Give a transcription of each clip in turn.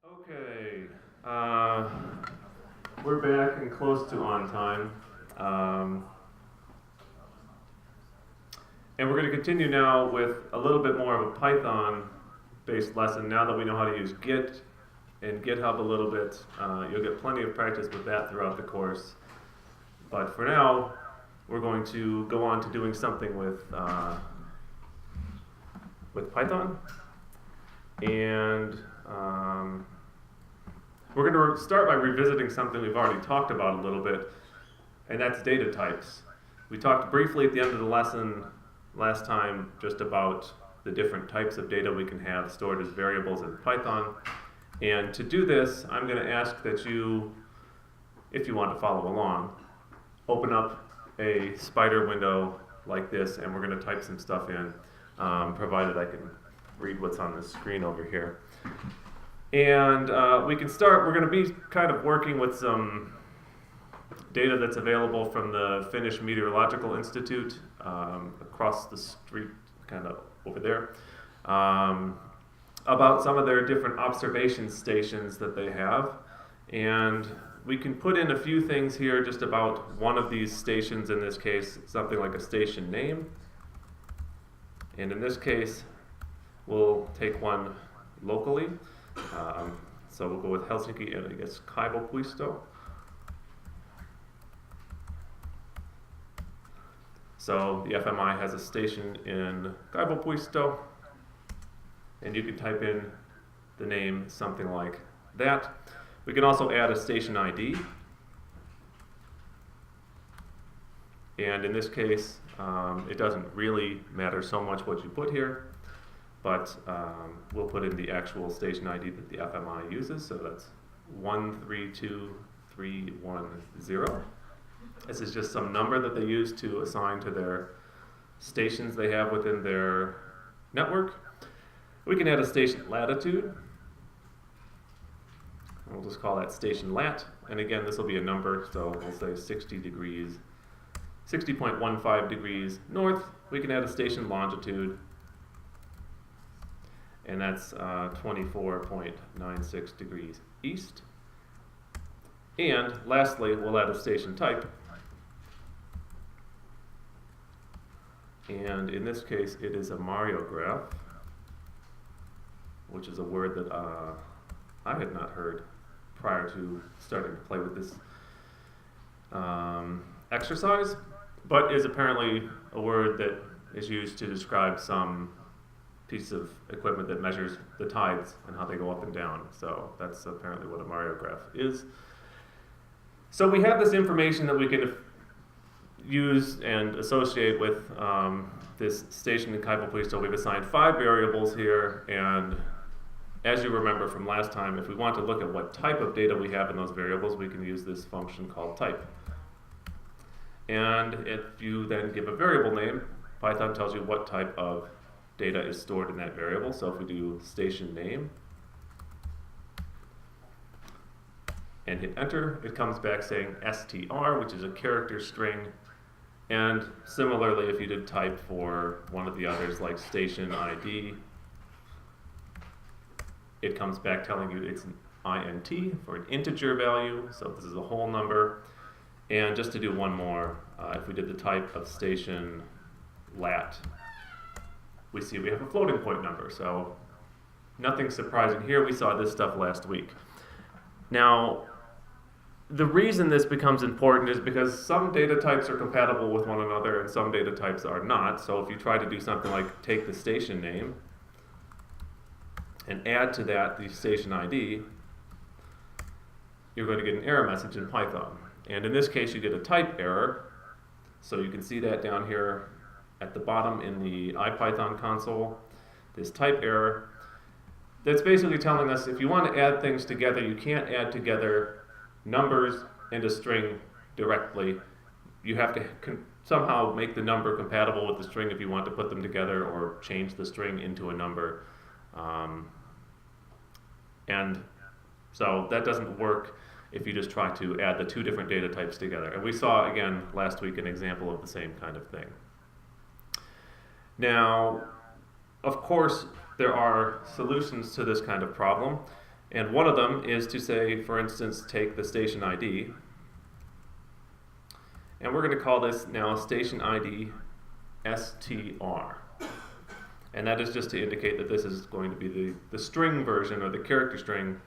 Okay, we're back and close to on time. And we're going to continue now with a little bit more of a Python-based lesson now that we know how to use Git and GitHub a little bit. You'll get plenty of practice with that throughout the course. But for now, we're going to go on to doing something with Python. And we're going to start by revisiting something we've already talked about a little bit, and that's data types. We talked briefly at the end of the lesson last time just about the different types of data we can have stored as variables in Python. And to do this, I'm going to ask that you, if you want to follow along, open up a Spider window like this, and we're going to type some stuff in, provided I can read what's on the screen over here. And we can start. We're going to be kind of working with some data that's available from the Finnish Meteorological Institute across the street, kind of over there, about some of their different observation stations that they have. And we can put in a few things here just about one of these stations, in this case, something like a station name. And in this case, we'll take one locally. So we'll go with Helsinki and I guess Kaivopuisto. So the FMI has a station in Kaivopuisto, and you can type in the name something like that. We can also add a station ID. And in this case, it doesn't really matter so much what you put here, but we'll put in the actual station ID that the FMI uses, so that's 132310. This is just some number that they use to assign to their stations they have within their network. We can add a station latitude. We'll just call that station lat, and again, this will be a number, so we'll say 60 degrees, 60.15 degrees north. We can add a station longitude, and that's 24.96 degrees east. And lastly, we'll add a station type. And in this case, it is a Mariograph, which is a word that I had not heard prior to starting to play with this exercise, but is apparently a word that is used to describe some piece of equipment that measures the tides and how they go up and down. So that's apparently what a Mariograph is. So we have this information that we can use and associate with this station in Kaivopuisto. We've assigned 5 variables here, and as you remember from last time, if we want to look at what type of data we have in those variables, we can use this function called type. And if you then give a variable name, Python tells you what type of data is stored in that variable. So if we do station name and hit enter, it comes back saying str, which is a character string. And similarly, if you did type for one of the others like station ID, it comes back telling you it's an int for an integer value, so this is a whole number. And just to do one more, if we did the type of station lat, we see we have a floating point number, so nothing surprising here. We saw this stuff last week. Now, the reason this becomes important is because some data types are compatible with one another and some data types are not. So if you try to do something like take the station name and add to that the station ID, you're going to get an error message in Python. And in this case, you get a type error. So you can see that down here at the bottom in the IPython console, this type error. That's basically telling us if you want to add things together, you can't add together numbers and a string directly. You have to somehow make the number compatible with the string if you want to put them together, or change the string into a number. And so that doesn't work if you just try to add the 2 different data types together. And we saw, again, last week an example of the same kind of thing. Now, of course, there are solutions to this kind of problem, And one of them is to say, for instance, take the station ID. And we're going to call this now station ID str. And that is just to indicate that this is going to be the string version or the character string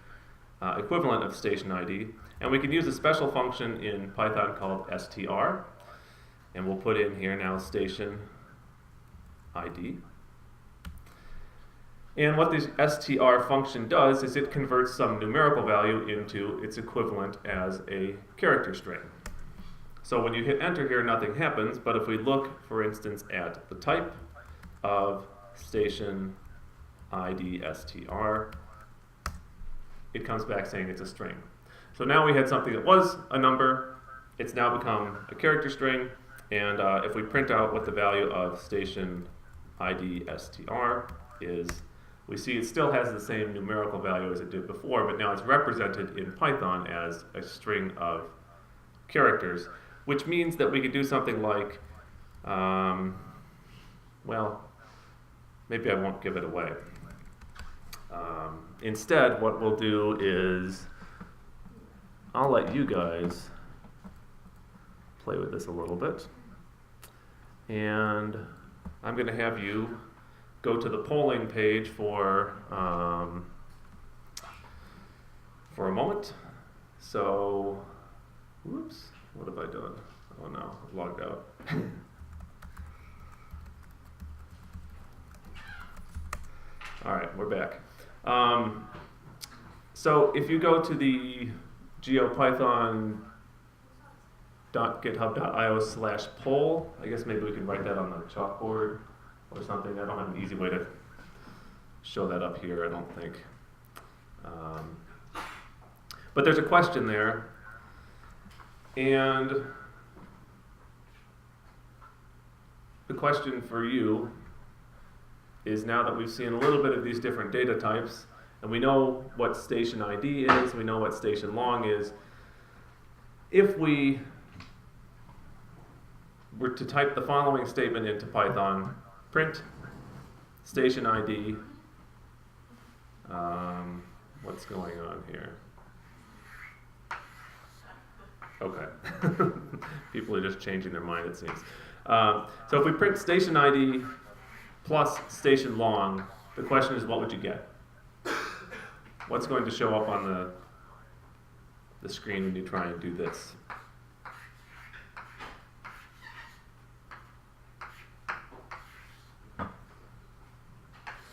equivalent of station ID. And we can use a special function in Python called str. And we'll put in here now station ID. And what this str function does is it converts some numerical value into its equivalent as a character string. So when you hit enter here, nothing happens, but if we look, for instance, at the type of station ID str, it comes back saying it's a string. So now we had something that was a number, it's now become a character string, and if we print out what the value of station ID str is, we see it still has the same numerical value as it did before, but now it's represented in Python as a string of characters, which means that we could do something like, well, maybe I won't give it away. Instead, what we'll do is, I'll let you guys play with this a little bit. And I'm going to have you go to the polling page for a moment. So, whoops, what have I done? Oh no, I've logged out. All right, we're back. So if you go to the geopython.github.io/poll, I guess maybe we can write that on the chalkboard or something. I don't have an easy way to show that up here, I don't think. But there's a question there, and the question for you is, now that we've seen a little bit of these different data types, and we know what station ID is, we know what station long is, if we were to type the following statement into Python, print station ID, what's going on here? Okay. People are just changing their mind, it seems. So if we print station ID plus station long, the question is, what would you get? What's going to show up on the screen when you try and do this?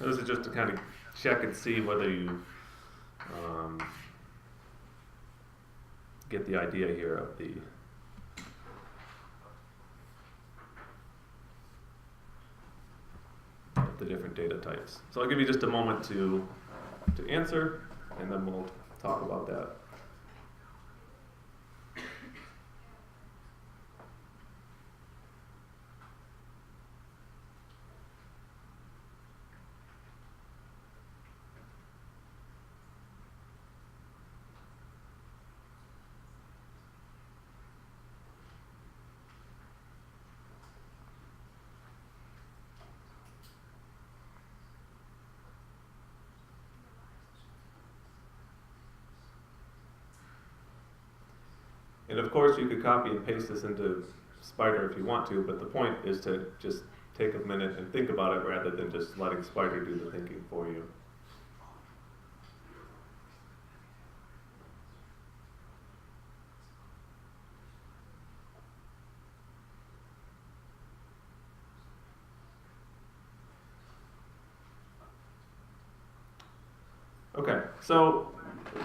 This is just to kind of check and see whether you get the idea here of the different data types. So I'll give you just a moment to answer, and then we'll talk about that. And of course, you could copy and paste this into Spider if you want to, but the point is to just take a minute and think about it rather than just letting Spider do the thinking for you. Okay, so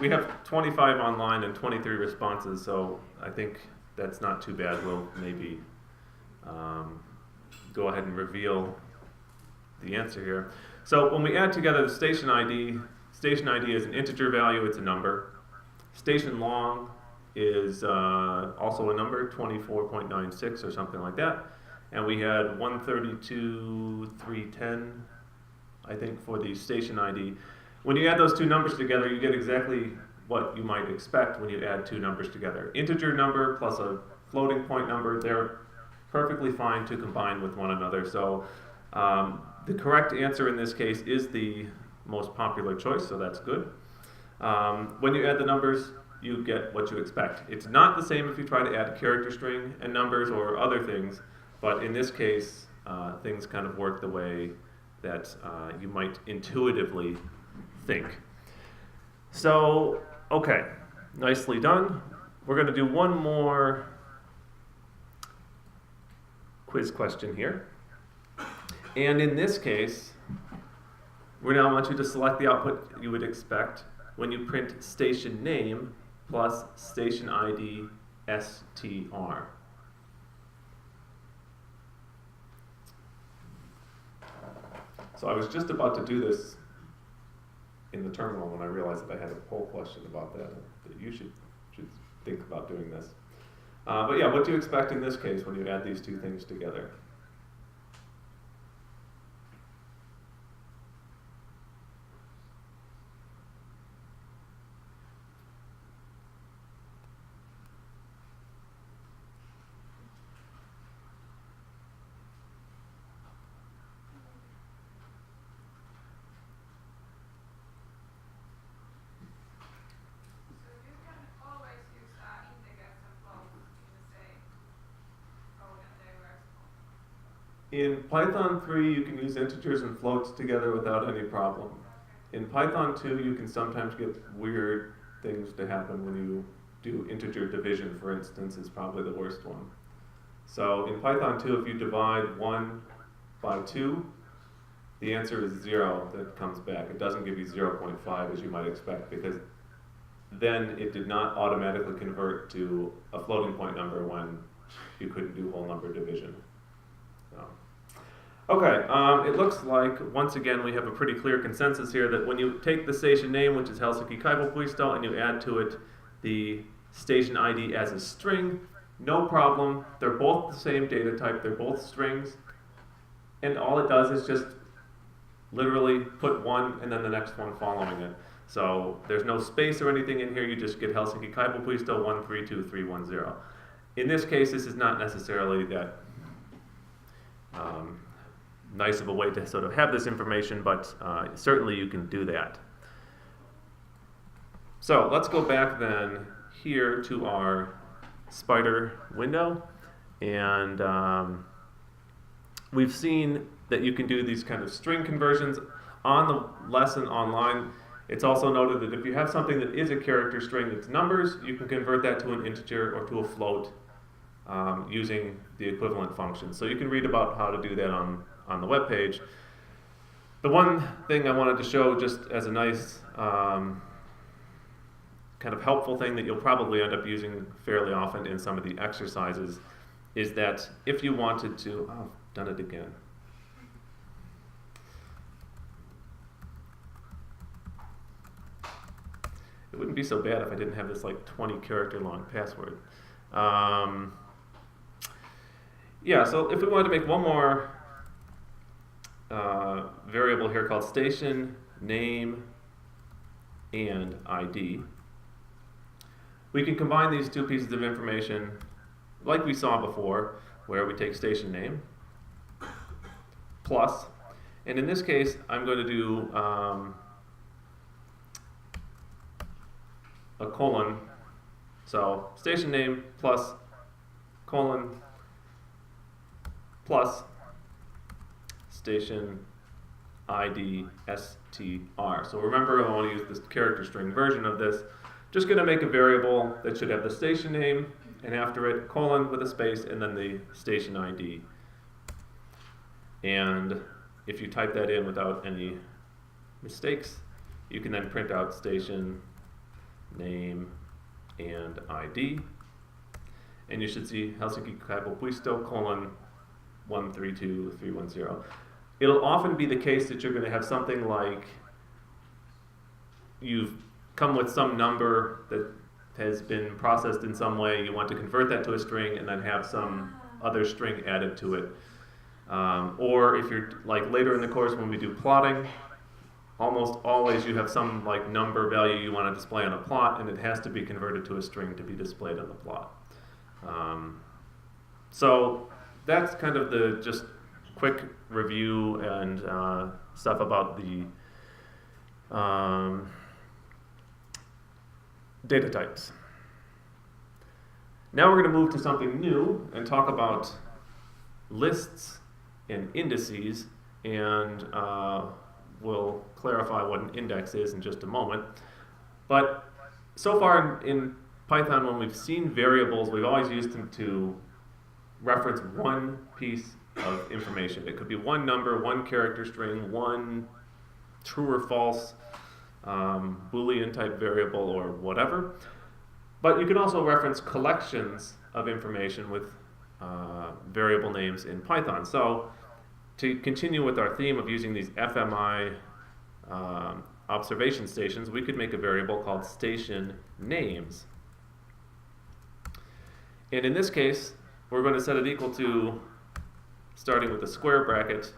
we have 25 online and 23 responses, so I think that's not too bad. We'll maybe go ahead and reveal the answer here. So when we add together the station ID is an integer value, it's a number. Station long is also a number, 24.96 or something like that. And we had 132,310, I think, for the station ID. When you add those two numbers together, you get exactly what you might expect when you add two numbers together. Integer number plus a floating point number, they're perfectly fine to combine with one another. So the correct answer in this case is the most popular choice, so that's good. When you add the numbers, you get what you expect. It's not the same if you try to add a character string and numbers or other things, but in this case, things kind of work the way that you might intuitively think. So, okay, nicely done. We're going to do one more quiz question here. And in this case, we now want you to select the output you would expect when you print station name plus station ID str. So I was just about to do this in the terminal when I realized that I had a poll question about that you should think about doing this. But yeah, what do you expect in this case when you add these two things together? In Python 3, you can use integers and floats together without any problem. In Python 2, you can sometimes get weird things to happen when you do integer division, for instance, is probably the worst one. So in Python 2, if you divide 1 by 2, the answer is 0 that comes back. It doesn't give you 0.5 as you might expect, because then it did not automatically convert to a floating point number when you couldn't do whole number division. Okay, it looks like, once again, we have a pretty clear consensus here that when you take the station name, which is Helsinki Kaivopuisto, and you add to it the station ID as a string, no problem. They're both the same data type, they're both strings, and all it does is just literally put one and then the next one following it. So there's no space or anything in here, you just get Helsinki Kaivopuisto 132310. In this case, this is not necessarily that nice of a way to sort of have this information, but certainly you can do that. So let's go back then here to our Spider window, and we've seen that you can do these kind of string conversions on the lesson online. It's also noted that if you have something that is a character string that's numbers, you can convert that to an integer or to a float using the equivalent function. So you can read about how to do that on the web page. The one thing I wanted to show, just as a nice kind of helpful thing that you'll probably end up using fairly often in some of the exercises, is that if you wanted to, oh, I've done it again. It wouldn't be so bad if I didn't have this like 20 character long password. Yeah, so if we wanted to make one more variable here called station name and ID, we can combine these two pieces of information like we saw before, where we take station name plus, and in this case I'm going to do a colon, so station name plus colon plus station ID str. So remember, I want to use this character string version of this. Just going to make a variable that should have the station name, and after it, colon with a space, and then the station ID. And if you type that in without any mistakes, you can then print out station name and ID. And you should see Helsinki Kaivopuisto colon 132310. It'll often be the case that you're going to have something like you've come with some number that has been processed in some way, you want to convert that to a string and then have some other string added to it. Or if you're like later in the course when we do plotting, almost always you have some like number value you want to display on a plot, and it has to be converted to a string to be displayed on the plot. So that's kind of the just quick review and stuff about the data types. Now we're going to move to something new and talk about lists and indices, and we'll clarify what an index is in just a moment. But so far in Python, when we've seen variables, we've always used them to reference one piece of information. It could be one number, one character string, one true or false Boolean type variable or whatever. But you can also reference collections of information with variable names in Python. So to continue with our theme of using these FMI observation stations, we could make a variable called station names. And in this case, we're going to set it equal to, starting with a square bracket,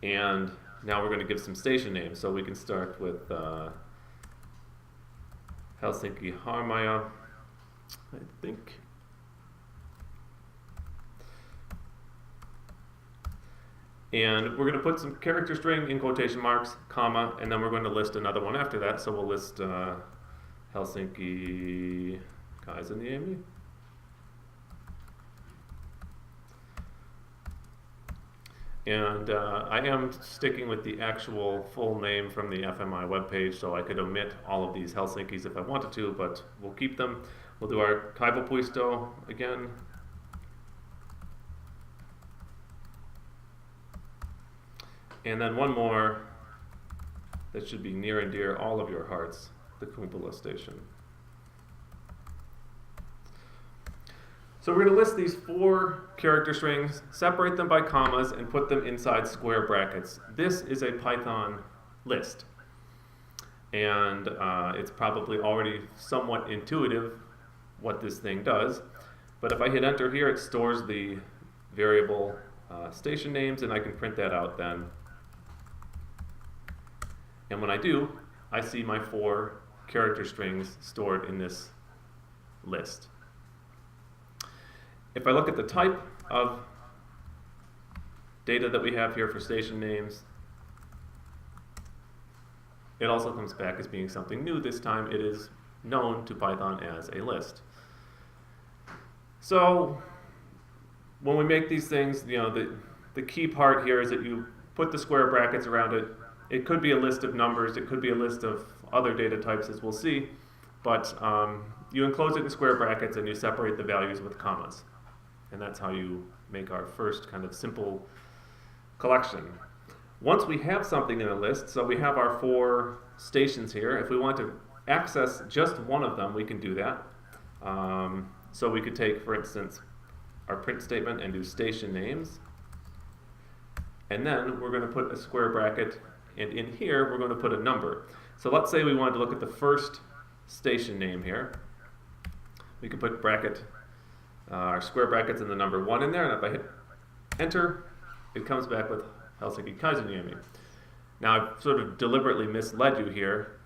and now we're going to give some station names. So we can start with Helsinki Harmaja, I think. And we're going to put some character string in quotation marks, comma, and then we're going to list another one after that. So we'll list Helsinki Kaisaniemi. And I am sticking with the actual full name from the FMI webpage, so I could omit all of these Helsinkis if I wanted to, but we'll keep them. We'll do our Kaivopuisto again. And then one more that should be near and dear all of your hearts, the Kumpula station. So we're going to list these 4 character strings, separate them by commas, and put them inside square brackets. This is a Python list. And it's probably already somewhat intuitive what this thing does. But if I hit enter here, it stores the variable station names, and I can print that out then. And when I do, I see my 4 character strings stored in this list. If I look at the type of data that we have here for station names, it also comes back as being something new. This time it is known to Python as a list. So when we make these things, you know, the key part here is that you put the square brackets around it. It could be a list of numbers, it could be a list of other data types, as we'll see, but you enclose it in square brackets and you separate the values with commas. And that's how you make our first kind of simple collection. Once we have something in a list, so we have our 4 stations here. If we want to access just one of them, we can do that. So we could take, for instance, our print statement and do station names. And then we're going to put a square bracket, and in here we're going to put a number. So let's say we wanted to look at the first station name here. We could put bracket, our square brackets and the number 1 in there, and if I hit enter, it comes back with Helsinki Kaisaniemi. Now I've sort of deliberately misled you here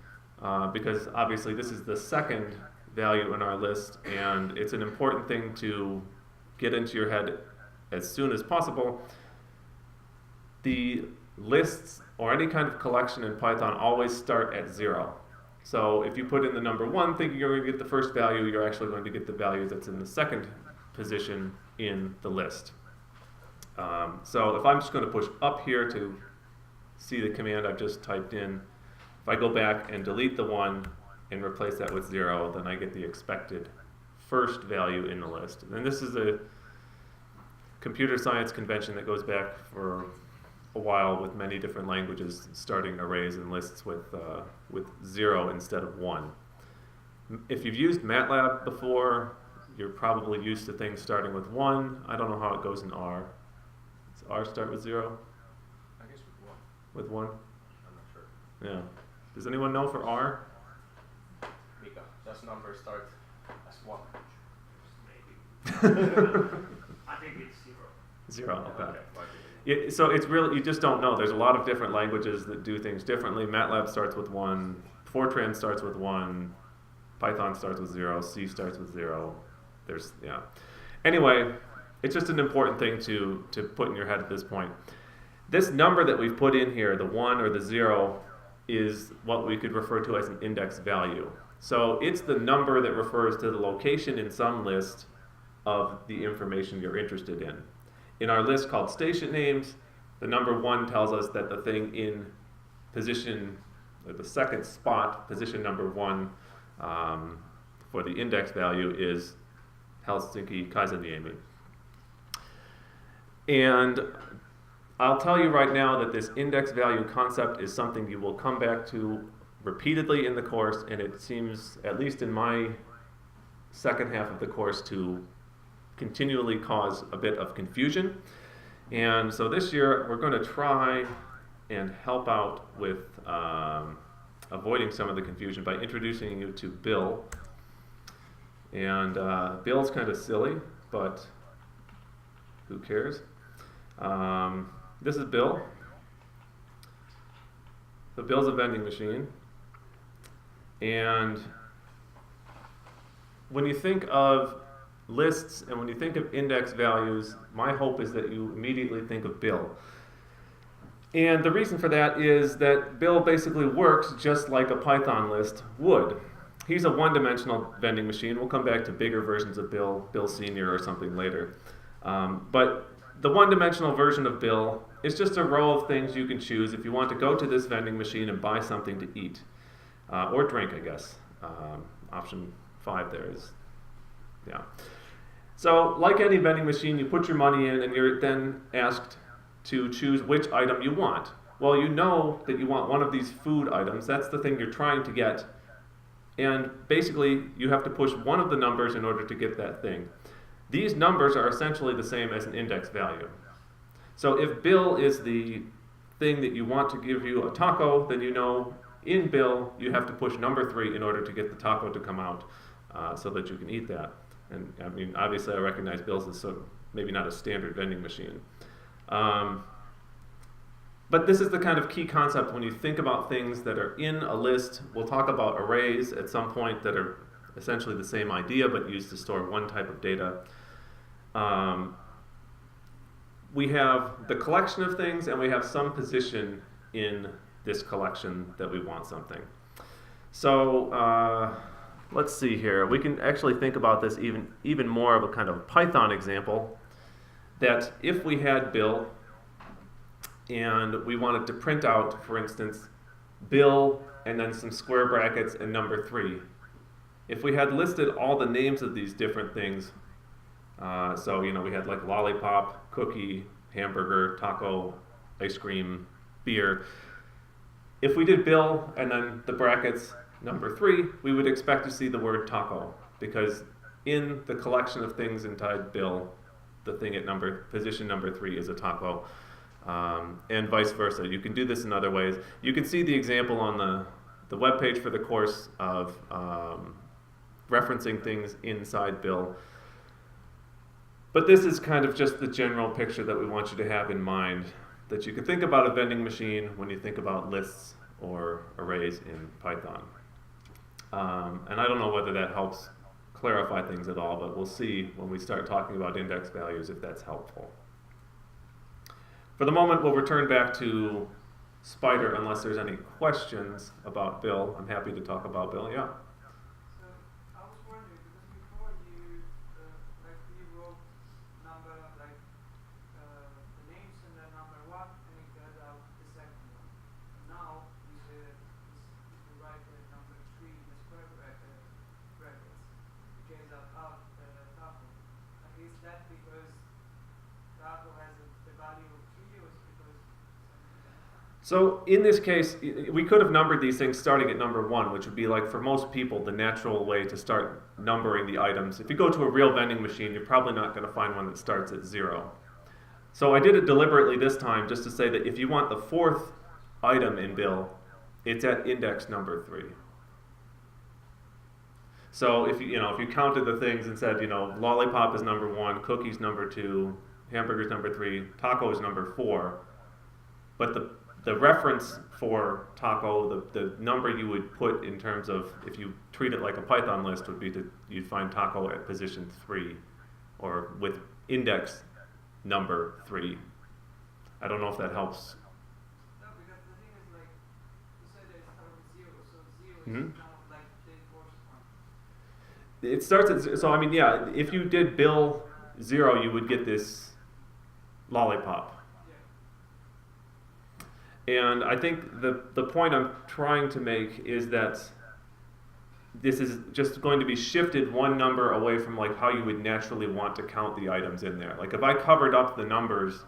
because obviously this is the second value in our list, and it's an important thing to get into your head as soon as possible. The lists or any kind of collection in Python always start at 0. So if you put in the number 1 thinking you're going to get the first value, you're actually going to get the value that's in the second position in the list. So if I'm just going to push up here to see the command I've just typed in, if I go back and delete the 1 and replace that with 0, then I get the expected first value in the list. And this is a computer science convention that goes back for a while with many different languages starting arrays and lists with 0 instead of 1. If you've used MATLAB before, you're probably used to things starting with 1. I don't know how it goes in R. Does R start with 0? I guess With 1? I'm not sure. Yeah. Does anyone know for R? Mika, does number start as 1? Maybe. I think it's 0. 0, okay. Okay. So it's really, you just don't know. There's a lot of different languages that do things differently. MATLAB starts with 1, Fortran starts with 1, Python starts with 0, C starts with 0. Yeah. Anyway, it's just an important thing to put in your head at this point. This number that we've put in here, the 1 or the 0, is what we could refer to as an index value. So it's the number that refers to the location in some list of the information you're interested in. In our list called station names, the number 1 tells us that the thing in position, or the second spot, position number 1 for the index value is Helsinki Kaisaniemi. And I'll tell you right now that this index value concept is something you will come back to repeatedly in the course, and it seems, at least in my second half of the course, to continually cause a bit of confusion. And so this year we're going to try and help out with avoiding some of the confusion by introducing you to Bill. And Bill's kind of silly, but who cares? This is Bill. So Bill's a vending machine. And when you think of lists and when you think of index values, my hope is that you immediately think of Bill. And the reason for that is that Bill basically works just like a Python list would. He's a one-dimensional vending machine. We'll come back to bigger versions of Bill, Bill Senior or something later. But the one-dimensional version of Bill is just a row of things you can choose if you want to go to this vending machine and buy something to eat. Or drink, I guess. Option 5 there is, yeah. So, like any vending machine, you put your money in and you're then asked to choose which item you want. Well, you know that you want one of these food items. That's the thing you're trying to get. And basically, you have to push one of the numbers in order to get that thing. These numbers are essentially the same as an index value. So if Bill is the thing that you want to give you a taco, then you know in Bill you have to push number 3 in order to get the taco to come out so that you can eat that. And I mean, obviously I recognize Bill's is maybe not a standard vending machine. But this is the kind of key concept when you think about things that are in a list. We'll talk about arrays at some point that are essentially the same idea but used to store one type of data. We have the collection of things and we have some position in this collection that we want something. So let's see here. We can actually think about this even more of a kind of Python example, that if we had Bill and we wanted to print out, for instance, Bill and then some square brackets and number 3. If we had listed all the names of these different things, so we had like lollipop, cookie, hamburger, taco, ice cream, beer. If we did Bill and then the brackets number 3, we would expect to see the word taco, because in the collection of things inside Bill, the thing at position number 3 is a taco. And vice versa. You can do this in other ways. You can see the example on the web page for the course of referencing things inside Bill. But this is kind of just the general picture that we want you to have in mind, that you can think about a vending machine when you think about lists or arrays in Python. And I don't know whether that helps clarify things at all, but we'll see when we start talking about index values if that's helpful. For the moment, we'll return back to Spider unless there's any questions about Bill. I'm happy to talk about Bill. Yeah? So I was wondering, because before you wrote number, the names and then number 1, and it got out the second one. And now you write the number 3 in the square brackets, it gets out taco. And is that because taco has the value of 3, or is it because So in this case, we could have numbered these things starting at number 1, which would be like, for most people, the natural way to start numbering the items. If you go to a real vending machine, you're probably not going to find one that starts at 0. So I did it deliberately this time just to say that if you want the 4th item in Bill, it's at index number 3. So if you counted the things and said, lollipop is number 1, cookies number 2, hamburgers number 3, taco is number 4, but the reference for taco, the number you would put in terms of, if you treat it like a Python list, would be you'd find taco at position 3, or with index number 3. I don't know if that helps. No, because the thing is, you said that it starts with 0, so 0 is Mhm. kind of like the force it starts at, so I mean, yeah, if you did bill 0, you would get this lollipop. And I think the point I'm trying to make is that this is just going to be shifted one number away from like how you would naturally want to count the items in there. Like if I covered up the numbers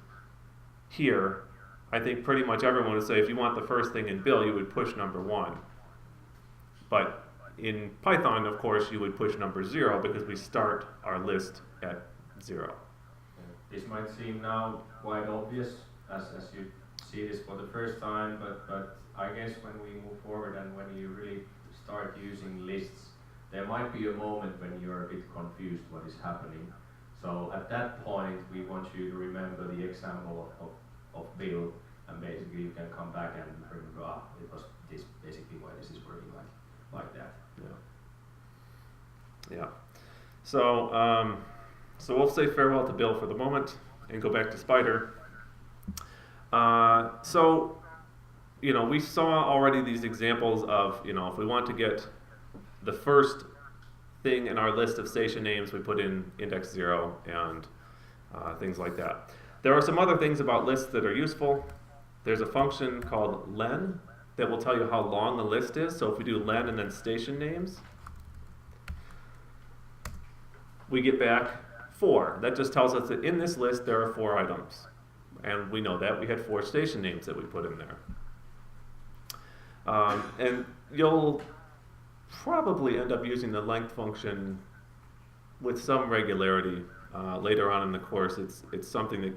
here, I think pretty much everyone would say if you want the first thing in bill, you would push number 1. But in Python, of course, you would push number 0 because we start our list at 0. This might seem now quite obvious as you see this for the first time, but I guess when we move forward and when you really start using lists, there might be a moment when you're a bit confused what is happening. So at that point, we want you to remember the example of bill, and basically you can come back and remember, it was this basically why this is working like that. Yeah. So so we'll say farewell to Bill for the moment and go back to Spider. So, you know, we saw already these examples of, you know, if we want to get the first thing in our list of station names, we put in index 0 and things like that. There are some other things about lists that are useful. There's a function called len that will tell you how long the list is. So if we do len and then station names, we get back 4. That just tells us that in this list there are 4 items. And we know that. We had 4 station names that we put in there. And you'll probably end up using the length function with some regularity later on in the course. It's something that,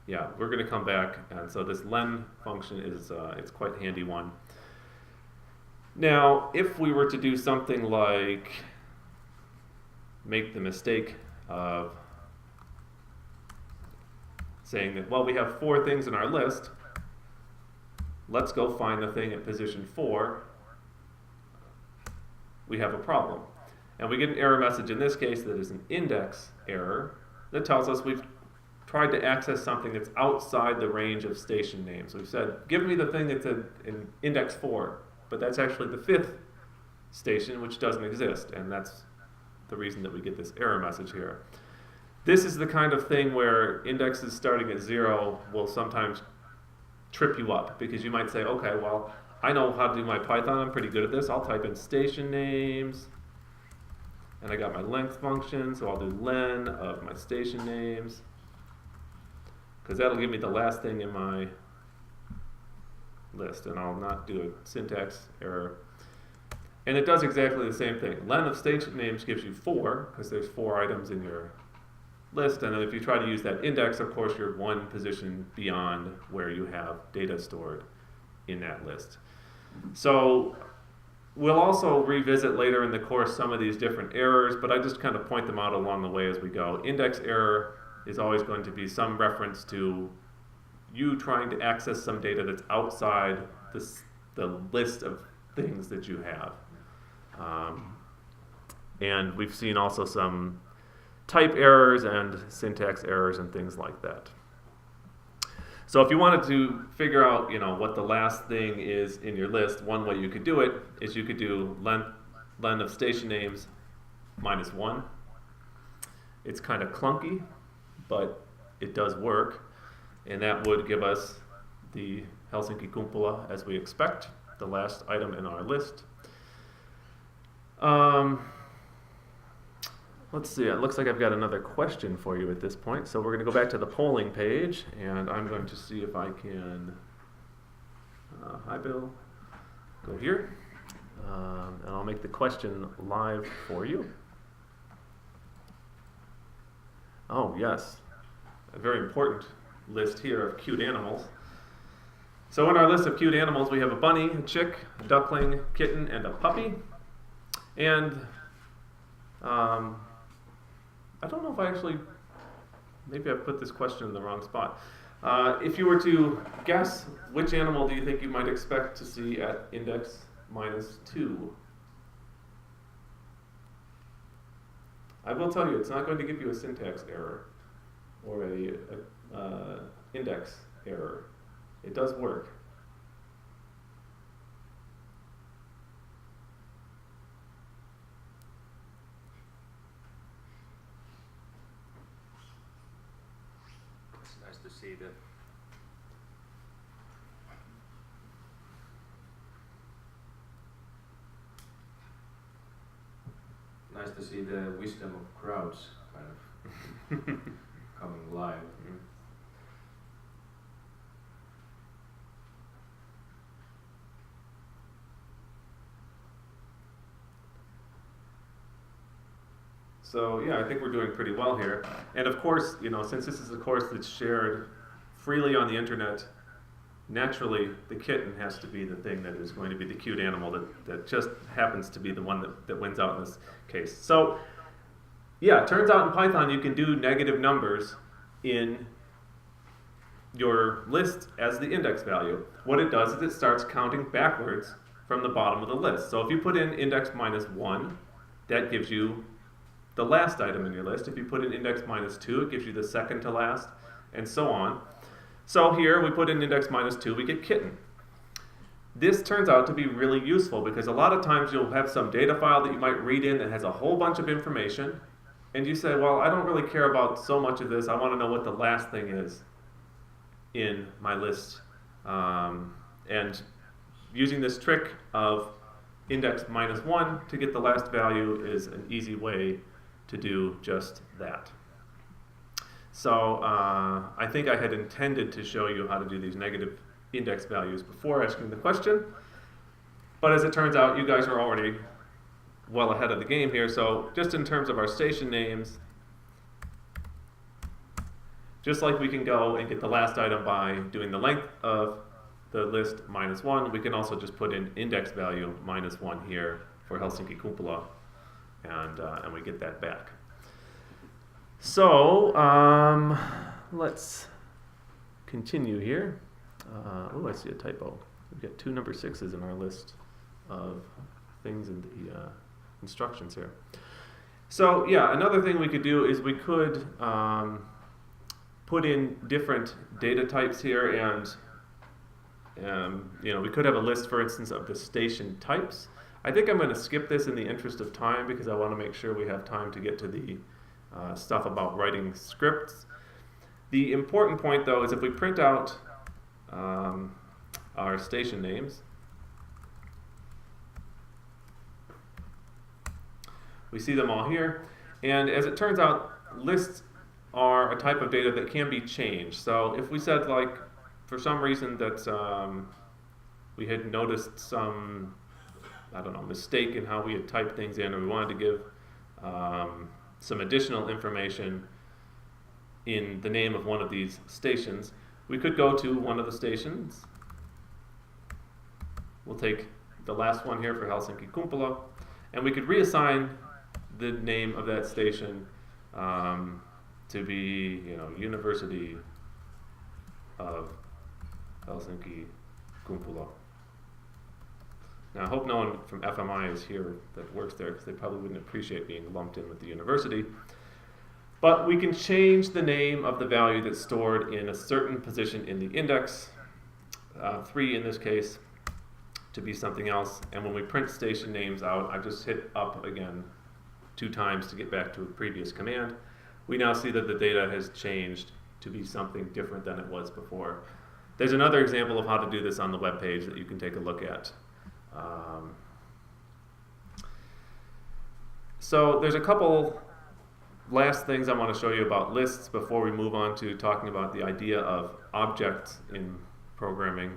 yeah, we're going to come back. And so this len function is it's quite a handy one. Now, if we were to do something like make the mistake of saying that, well, we have 4 things in our list, let's go find the thing at position 4, we have a problem. And we get an error message in this case that is an index error that tells us we've tried to access something that's outside the range of station names. We've said, give me the thing that's in index 4, but that's actually the 5th station, which doesn't exist, and that's the reason that we get this error message here. This is the kind of thing where indexes starting at 0 will sometimes trip you up, because you might say, okay, well, I know how to do my Python, I'm pretty good at this, I'll type in station names, and I got my length function, so I'll do len of my station names, because that'll give me the last thing in my list, and I'll not do a syntax error. And it does exactly the same thing. Len of station names gives you 4, because there's 4 items in your list, and then if you try to use that index, of course, you're 1 position beyond where you have data stored in that list. So we'll also revisit later in the course some of these different errors, but I just kind of point them out along the way as we go. Index error is always going to be some reference to you trying to access some data that's outside the list of things that you have. And we've seen also some type errors and syntax errors and things like that. So if you wanted to figure out, you know, what the last thing is in your list, one way you could do it is you could do len of station names minus 1. It's kind of clunky, but it does work, and that would give us the Helsinki Kumpula as we expect, the last item in our list. Let's see, it looks like I've got another question for you at this point. So we're going to go back to the polling page, and I'm going to see if I can, hi Bill, go here, and I'll make the question live for you. Oh yes, a very important list here of cute animals. So in our list of cute animals, we have a bunny, a chick, a duckling, kitten, and a puppy. And I don't know if I actually, maybe I put this question in the wrong spot. If you were to guess, which animal do you think you might expect to see at index minus 2? I will tell you, it's not going to give you a syntax error or a index error. It does work. nice to see the wisdom of crowds kind of coming live. So yeah, I think we're doing pretty well here. And of course, you know, since this is a course that's shared freely on the internet, naturally the kitten has to be the thing that is going to be the cute animal that just happens to be the one that wins out in this case. So yeah, it turns out in Python you can do negative numbers in your list as the index value. What it does is it starts counting backwards from the bottom of the list. So if you put in index minus 1, that gives you the last item in your list. If you put in index minus 2, it gives you the second to last, and so on. So here we put in index minus 2, we get kitten. This turns out to be really useful because a lot of times you'll have some data file that you might read in that has a whole bunch of information, and you say, well, I don't really care about so much of this, I want to know what the last thing is in my list. And using this trick of index minus 1 to get the last value is an easy way to do just that. So I think I had intended to show you how to do these negative index values before asking the question, but as it turns out, you guys are already well ahead of the game here. So just in terms of our station names, just like we can go and get the last item by doing the length of the list minus 1, we can also just put in index value minus 1 here for Helsinki Kumpula, and we get that back. So let's continue here. Oh, I see a typo. We've got 2 number 6s in our list of things in the instructions here. So yeah, another thing we could do is we could put in different data types here, and you know, we could have a list, for instance, of the station types. I think I'm going to skip this in the interest of time because I want to make sure we have time to get to the stuff about writing scripts. The important point, though, is if we print out our station names, we see them all here. And as it turns out, lists are a type of data that can be changed. So if we said, like, for some reason that we had noticed some, I don't know, mistake in how we had typed things in, or we wanted to give some additional information in the name of one of these stations, we could go to one of the stations. We'll take the last one here for Helsinki Kumpula, and we could reassign the name of that station to be, you know, University of Helsinki Kumpula. Now, I hope no one from FMI is here that works there, because they probably wouldn't appreciate being lumped in with the university. But we can change the name of the value that's stored in a certain position in the index, 3 in this case, to be something else. And when we print station names out, I just hit up again 2 times to get back to a previous command. We now see that the data has changed to be something different than it was before. There's another example of how to do this on the web page that you can take a look at. So there's a couple last things I want to show you about lists before we move on to talking about the idea of objects in programming.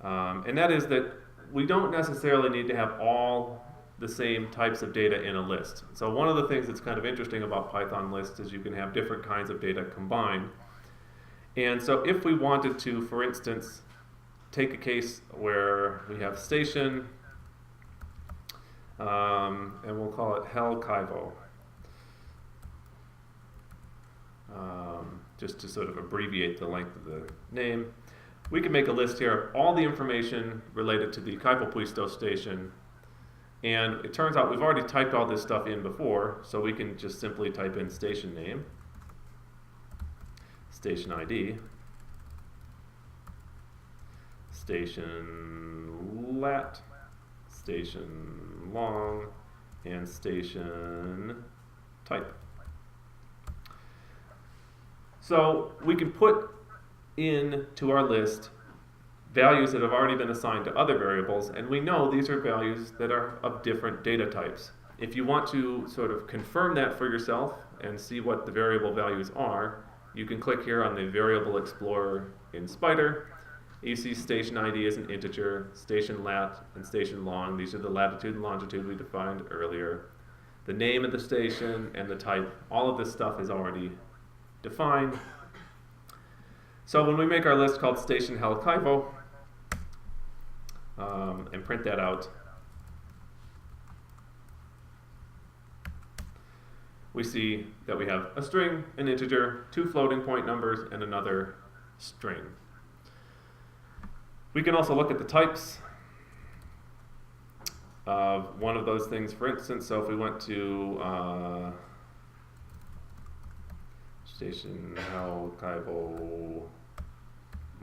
And that is that we don't necessarily need to have all the same types of data in a list. So one of the things that's kind of interesting about Python lists is you can have different kinds of data combined. And so if we wanted to, for instance, take a case where we have station, and we'll call it Hel Kaivo, just to sort of abbreviate the length of the name. We can make a list here of all the information related to the Kaivopuisto station, and it turns out we've already typed all this stuff in before, so we can just simply type in station name, station ID, station lat, station long, and station type. So we can put into our list values that have already been assigned to other variables, and we know these are values that are of different data types. if you want to sort of confirm that for yourself and see what the variable values are, you can click here on the Variable Explorer in Spider. You see station ID is an integer, station lat and station long. These are the latitude and longitude we defined earlier. The name of the station and the type, all of this stuff is already defined. So when we make our list called Station Helkaivo, and print that out, we see that we have a string, an integer, 2 floating point numbers, and another string. We can also look at the types of one of those things, for instance. So if we went to Station Helkaivo,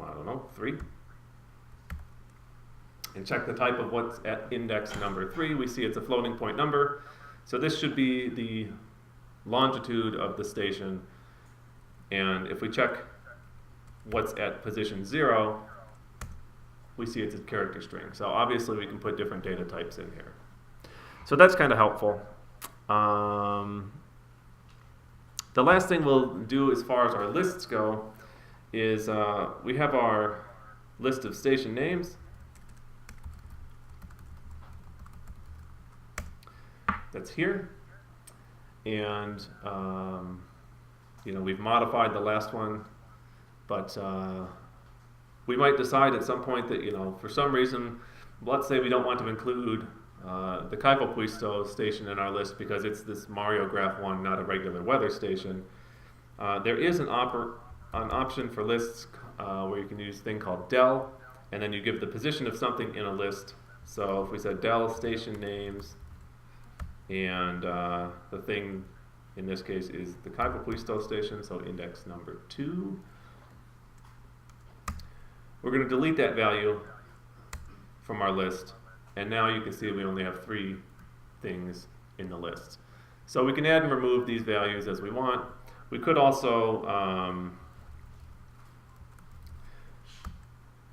I don't know, 3, and check the type of what's at index number 3, we see it's a floating point number. So this should be the longitude of the station. And if we check what's at position 0, we see it's a character string. So obviously we can put different data types in here. So that's kind of helpful. The last thing we'll do as far as our lists go is we have our list of station names. That's here. And we've modified the last one, but we might decide at some point that, for some reason, let's say we don't want to include the Kaivopuisto station in our list because it's this Mario Graph one, not a regular weather station. There is an option for lists where you can use a thing called del, and then you give the position of something in a list. So if we said del station names, and the thing in this case is the Kaivopuisto station, so index number 2. We're going to delete that value from our list, and now you can see we only have 3 things in the list. So we can add and remove these values as we want. We could also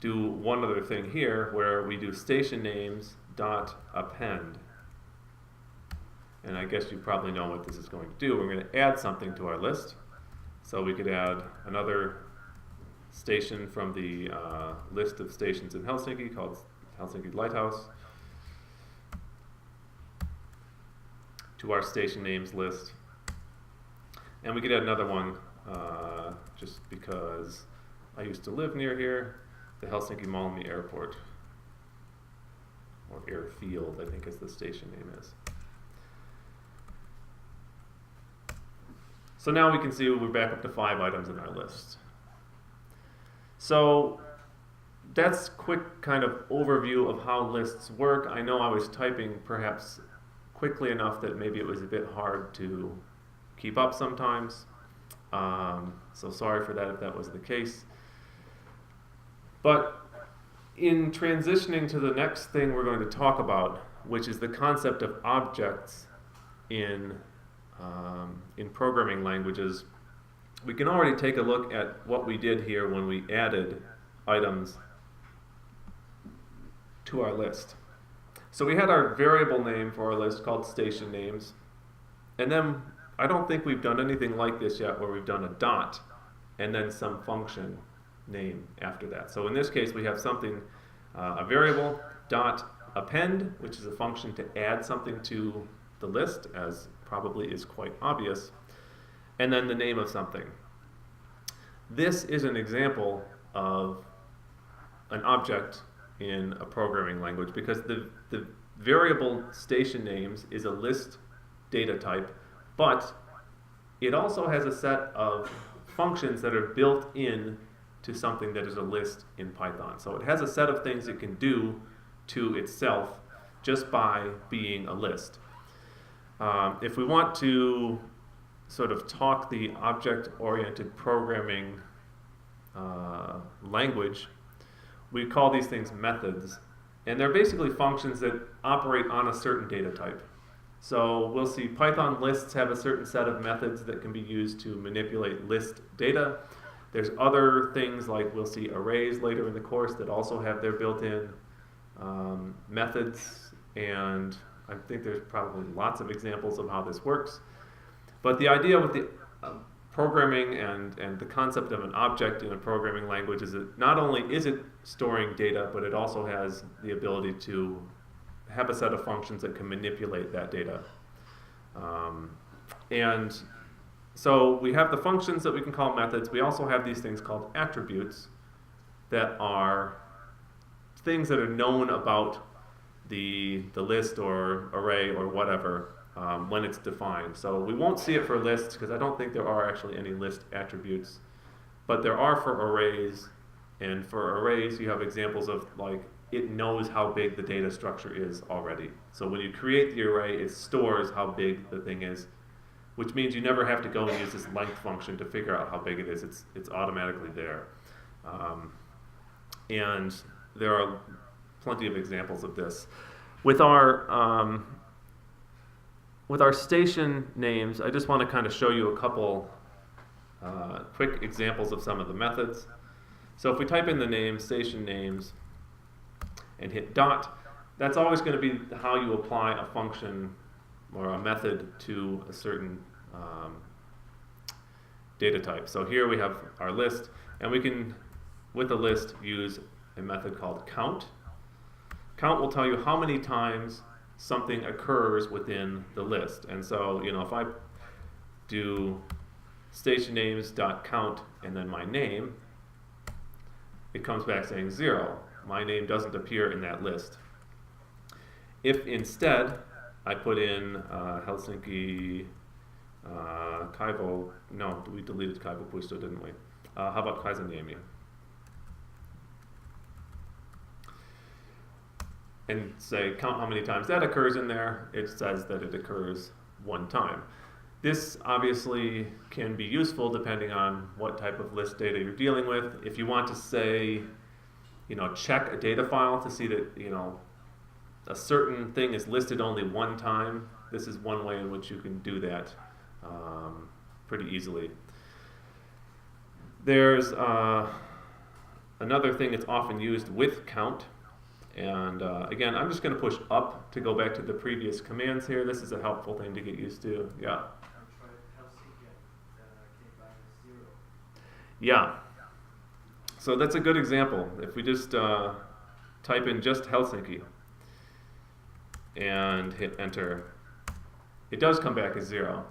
do one other thing here where we do station names dot append. And I guess you probably know what this is going to do. We're going to add something to our list. So we could add another station from the list of stations in Helsinki called Helsinki Lighthouse to our station names list. And we could add another one just because I used to live near here, the Helsinki Malmi Airport, or Airfield, I think is the station name is. So now we can see we're back up to 5 items in our list. So that's quick kind of overview of how lists work. I know I was typing perhaps quickly enough that maybe it was a bit hard to keep up sometimes. So sorry for that if that was the case. But in transitioning to the next thing we're going to talk about, which is the concept of objects in programming languages, we can already take a look at what we did here when we added items to our list. So we had our variable name for our list called station names, and then I don't think we've done anything like this yet where we've done a dot and then some function name after that. So in this case we have something, a variable dot append, which is a function to add something to the list, as probably is quite obvious, and then the name of something. This is an example of an object in a programming language because the variable station names is a list data type, but it also has a set of functions that are built in to something that is a list in Python. So it has a set of things it can do to itself just by being a list. If we want to sort of talk the object-oriented programming language, we call these things methods. And they're basically functions that operate on a certain data type. So we'll see Python lists have a certain set of methods that can be used to manipulate list data. There's other things like we'll see arrays later in the course that also have their built-in methods and I think there's probably lots of examples of how this works. But the idea with the programming and the concept of an object in a programming language is that not only is it storing data, but it also has the ability to have a set of functions that can manipulate that data. And so we have the functions that we can call methods. We also have these things called attributes that are things that are known about the list or array or whatever when it's defined. So we won't see it for lists because I don't think there are actually any list attributes, but there are for arrays. And for arrays, you have examples of like it knows how big the data structure is already. So when you create the array, it stores how big the thing is, which means you never have to go and use this length function to figure out how big it is. It's automatically there. And there are plenty of examples of this. With our station names, I just want to kind of show you a couple quick examples of some of the methods. So if we type in the name, station names, and hit dot, that's always going to be how you apply a function or a method to a certain data type. So here we have our list, and we can, with a list, use a method called count. Count will tell you how many times something occurs within the list. And so, you know, if I do station names dot count and then my name, it comes back saying 0. My name doesn't appear in that list. If instead I put in Helsinki Kaivo, no, we deleted Kaivo Puisto, didn't we? How about Kaisaniemi? And say count how many times that occurs in there, it says that it occurs 1 time. This obviously can be useful depending on what type of list data you're dealing with. If you want to say, you know, check a data file to see that, you know, a certain thing is listed only 1 time, this is one way in which you can do that pretty easily. There's another thing that's often used with count. And again, I'm just going to push up to go back to the previous commands here. This is a helpful thing to get used to. Yeah. I tried Helsinki and came back as 0. Yeah. So that's a good example. If we just type in just Helsinki and hit enter, it does come back as 0.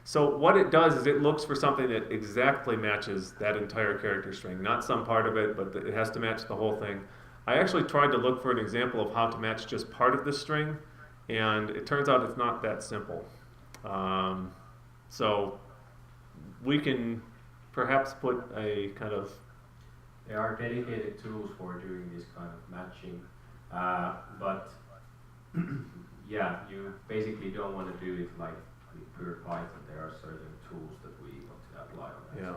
So what it does is it looks for something that exactly matches that entire character string. Not some part of it, but it has to match the whole thing. I actually tried to look for an example of how to match just part of the string, and it turns out it's not that simple. So we can perhaps put a kind of... There are dedicated tools for doing this kind of matching, but yeah, you basically don't want to do it like with pure Python. There are certain tools that we want to apply on that. Yeah.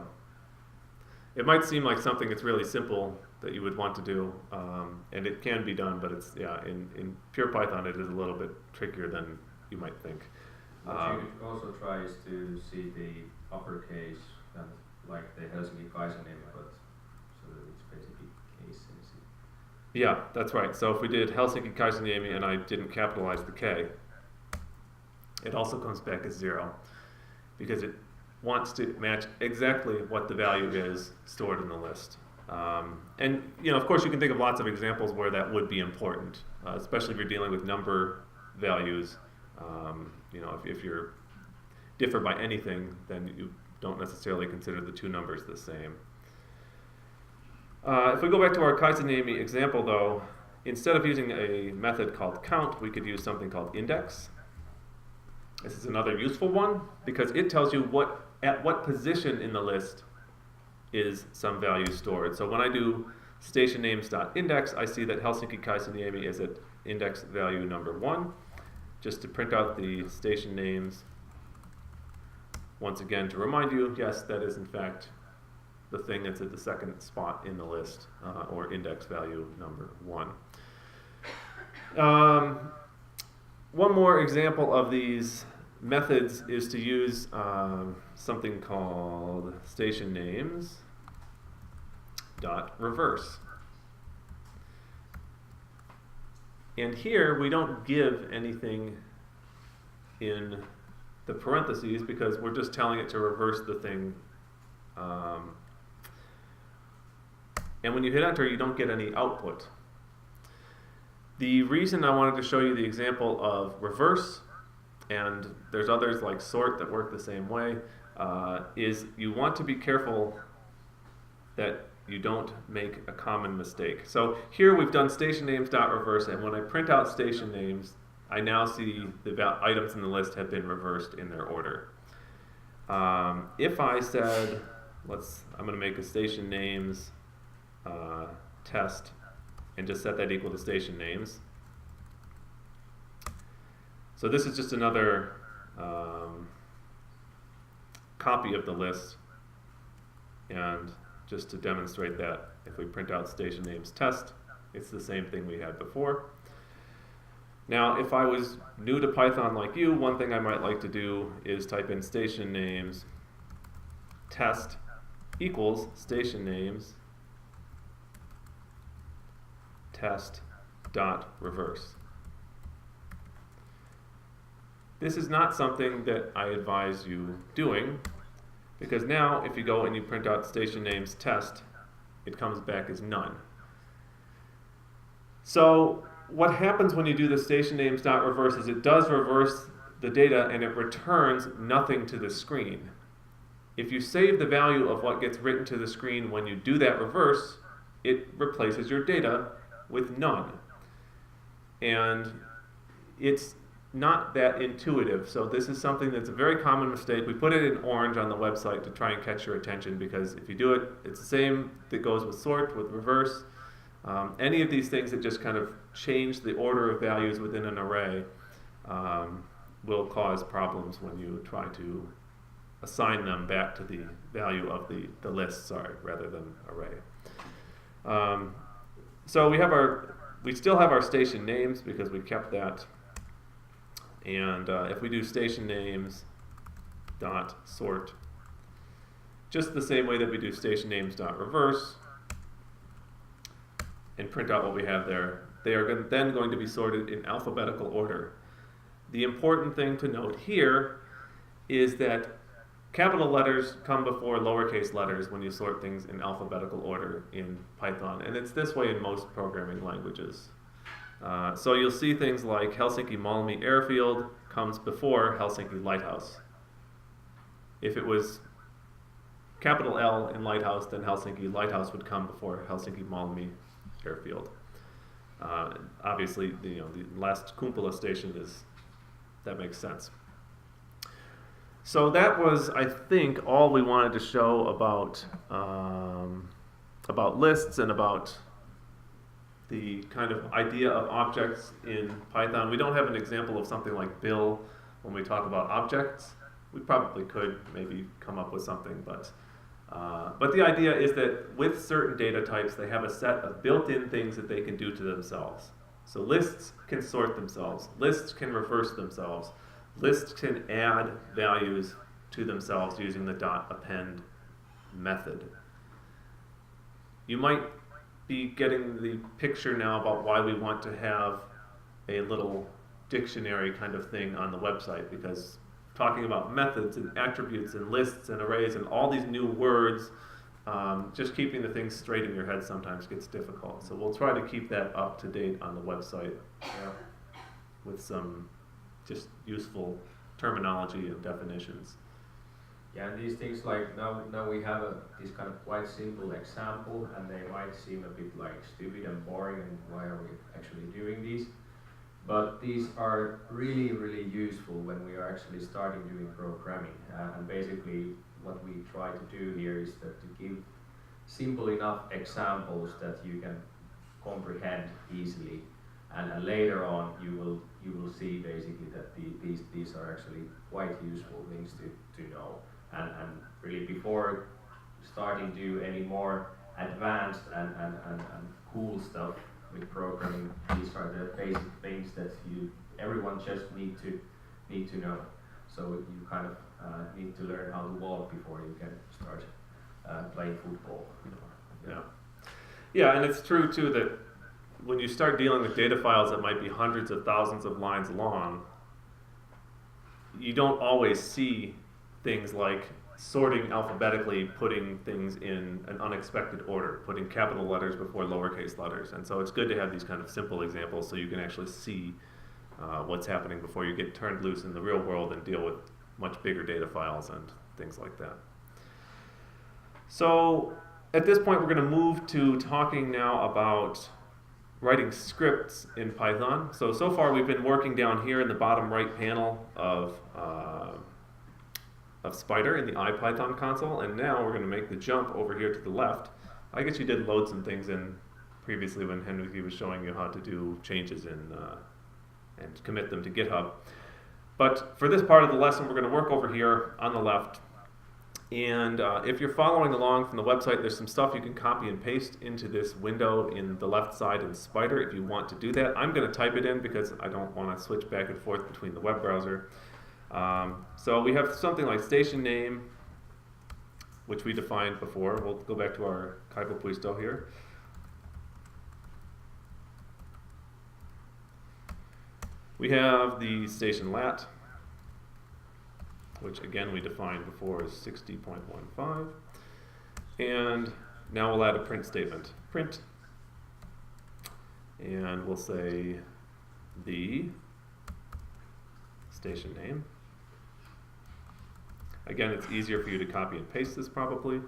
It might seem like something that's really simple that you would want to do, and it can be done, but it's, yeah, in pure Python it is a little bit trickier than you might think. What you could also try is to see the uppercase, and like the Helsinki Kaisaniemi, but so that it's basically case sensitive. Yeah, that's right. So if we did Helsinki Kaisaniemi and I didn't capitalize the K, it also comes back as 0 because it wants to match exactly what the value is stored in the list. And you know, of course, you can think of lots of examples where that would be important, especially if you're dealing with number values. You know, if you're differ by anything, then you don't necessarily consider the 2 numbers the same. If we go back to our Kaisaniemi example, though, instead of using a method called count, we could use something called index. This is another useful one because it tells you at what position in the list is some value stored. So when I do station names.index, I see that Helsinki Kaisaniemi is at index value number 1. Just to print out the station names, once again to remind you, yes, that is in fact the thing that's at the second spot in the list, or index value number 1. One more example of these methods is to use something called station names dot reverse. And here we don't give anything in the parentheses because we're just telling it to reverse the thing. And when you hit enter, you don't get any output. The reason I wanted to show you the example of reverse, and there's others like sort that work the same way, is you want to be careful that you don't make a common mistake. So here we've done station names dot reverse, and when I print out station names, I now see the items in the list have been reversed in their order. If I said, I'm going to make a station names test and just set that equal to station names. So this is just another copy of the list, and just to demonstrate that, if we print out station names test, it's the same thing we had before. Now, if I was new to Python like you, one thing I might like to do is type in station names test equals station names test dot reverse. This is not something that I advise you doing, because now if you go and you print out station names test, it comes back as none. So what happens when you do the station names dot reverse is it does reverse the data and it returns nothing to the screen. If you save the value of what gets written to the screen when you do that reverse, it replaces your data with none. And it's not that intuitive, so this is something that's a very common mistake. We put it in orange on the website to try and catch your attention, because if you do it, it's the same that goes with sort, with reverse. Any of these things that just kind of change the order of values within an array will cause problems when you try to assign them back to the value of the list, rather than array. So we still have our station names because we kept that. And if we do station names dot sort, just the same way that we do station names dot reverse, and print out what we have there, they are then going to be sorted in alphabetical order. The important thing to note here is that capital letters come before lowercase letters when you sort things in alphabetical order in Python, and it's this way in most programming languages. So you'll see things like Helsinki-Malmi Airfield comes before Helsinki Lighthouse. If it was capital L in Lighthouse, then Helsinki Lighthouse would come before Helsinki-Malmi Airfield. Obviously, the last Kumpula station that makes sense. So that was, I think, all we wanted to show about lists and about the kind of idea of objects in Python. We don't have an example of something like Bill when we talk about objects. We probably could maybe come up with something, but the idea is that with certain data types, they have a set of built-in things that they can do to themselves. So lists can sort themselves. Lists can reverse themselves. Lists can add values to themselves using the .append method. You might be getting the picture now about why we want to have a little dictionary kind of thing on the website, because talking about methods and attributes and lists and arrays and all these new words, just keeping the things straight in your head sometimes gets difficult. So we'll try to keep that up to date on the website with some just useful terminology and definitions. Yeah, and these things like now we have this kind of quite simple example, and they might seem a bit like stupid and boring, and why are we actually doing these? But these are really, really useful when we are actually starting doing programming. And basically what we try to do here is that to give simple enough examples that you can comprehend easily. And later on you will see basically that these are actually quite useful things to know. And really before starting to do any more advanced and cool stuff with programming, these are the basic things that everyone just need to know. So you kind of need to learn how to walk before you can start playing football. Yeah, and it's true too that when you start dealing with data files that might be hundreds of thousands of lines long, you don't always see things like sorting alphabetically, putting things in an unexpected order, putting capital letters before lowercase letters. And so it's good to have these kind of simple examples so you can actually see what's happening before you get turned loose in the real world and deal with much bigger data files and things like that. So at this point, we're going to move to talking now about writing scripts in Python. So far we've been working down here in the bottom right panel of Spider in the IPython console, and now we're going to make the jump over here to the left. I guess you did load some things in previously when Henry was showing you how to do changes in and commit them to GitHub. But for this part of the lesson, we're going to work over here on the left. And if you're following along from the website, there's some stuff you can copy and paste into this window in the left side in Spider if you want to do that. I'm going to type it in because I don't want to switch back and forth between the web browser. So we have something like station name, which we defined before. We'll go back to our Kaipopuisto here. We have the station lat, which again we defined before as 60.15. And now we'll add a print statement. Print. And we'll say the station name. Again, it's easier for you to copy and paste this probably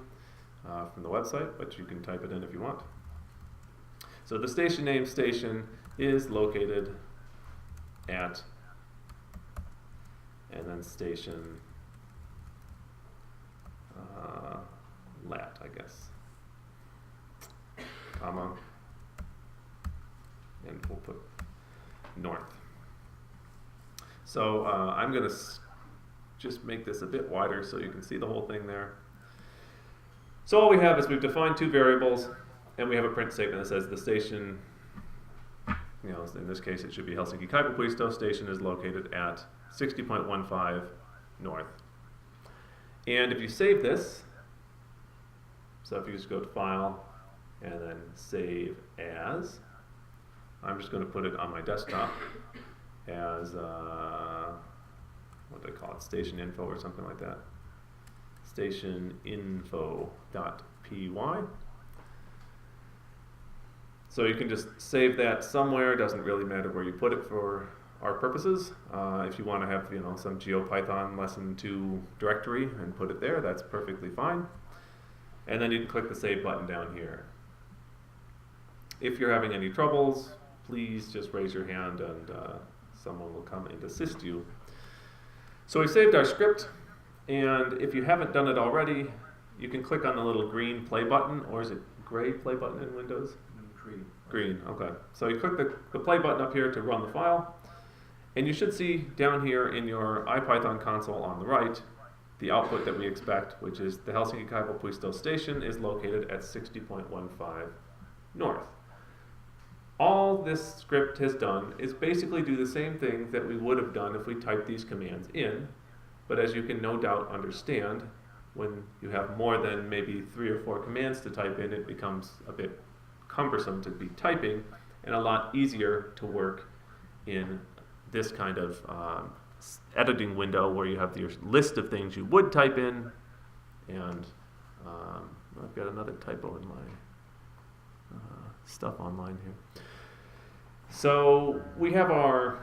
from the website, but you can type it in if you want. So the station name station is located at, and then station lat, I guess, comma, and we'll put north. So I'm going to just make this a bit wider so you can see the whole thing there. So all we have is we've defined two variables, and we have a print statement that says the station, you know, in this case it should be Helsinki Kaipopuisto station is located at 60.15 north. And if you save this, so if you just go to File and then Save As, I'm just going to put it on my desktop as, what do I call it, station info or something like that. Stationinfo.py. So you can just save that somewhere. It doesn't really matter where you put it for our purposes. If you want to have, you know, some Geo-Python lesson 2 directory and put it there, that's perfectly fine. And then you can click the save button down here. If you're having any troubles, please just raise your hand and someone will come and assist you. So we saved our script, and if you haven't done it already, you can click on the little green play button, or is it gray play button in Windows? Green. Green, okay. So you click the play button up here to run the file, and you should see down here in your IPython console on the right the output that we expect, which is the Helsinki Kaipopuisto station is located at 60.15 north. All this script has done is basically do the same thing that we would have done if we typed these commands in, but as you can no doubt understand, when you have more than maybe 3 or 4 commands to type in, it becomes a bit cumbersome to be typing and a lot easier to work in this kind of editing window where you have your list of things you would type in, and I've got another typo in my stuff online here. So we have our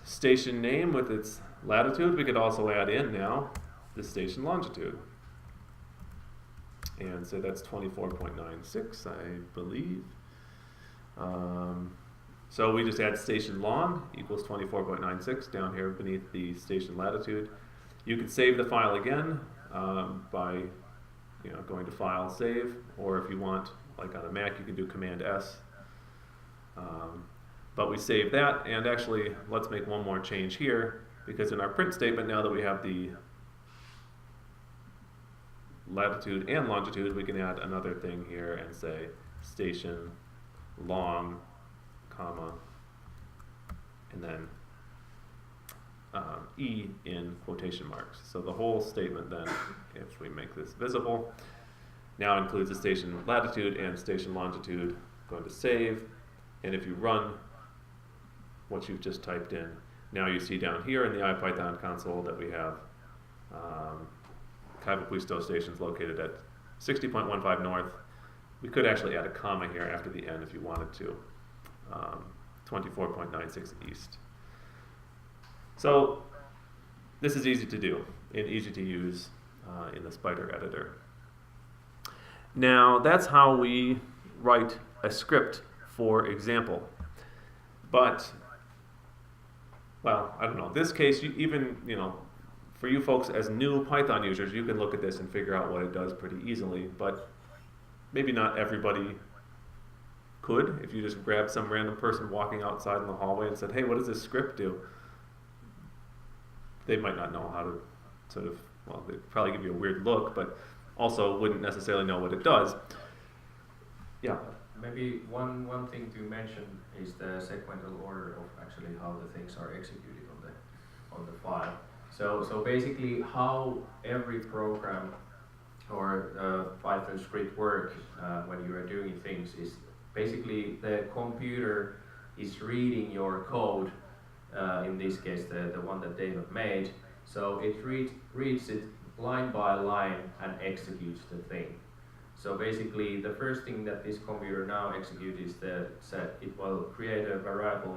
station name with its latitude. We could also add in now the station longitude. And so that's 24.96, I believe. So we just add station long equals 24.96 down here beneath the station latitude. You can save the file again by going to File, Save, or if you want, like on a Mac, you can do Command S. But we save that, and actually, let's make one more change here, because in our print statement, now that we have the latitude and longitude, we can add another thing here and say station long, comma, and then E in quotation marks. So the whole statement then, if we make this visible, now includes the station latitude and station longitude. I'm going to save, and if you run what you've just typed in, now you see down here in the IPython console that we have Kaivopuisto stations located at 60.15 north. We could actually add a comma here after the N if you wanted to. 24.96 east. So this is easy to do and easy to use in the Spider editor. Now that's how we write a script, for example. But, well, I don't know. This case, for you folks as new Python users, you can look at this and figure out what it does pretty easily, but maybe not everybody could. If you just grab some random person walking outside in the hallway and said, hey, what does this script do? They might not know how to sort of, well, they'd probably give you a weird look, but also wouldn't necessarily know what it does. Yeah. Maybe one thing to mention is the sequential order of actually how the things are executed on the file. So basically how every program or Python script work when you are doing things is basically the computer is reading your code, in this case the one that they have made, so it reads it line by line and executes the thing. So basically the first thing that this computer now executes is it will create a variable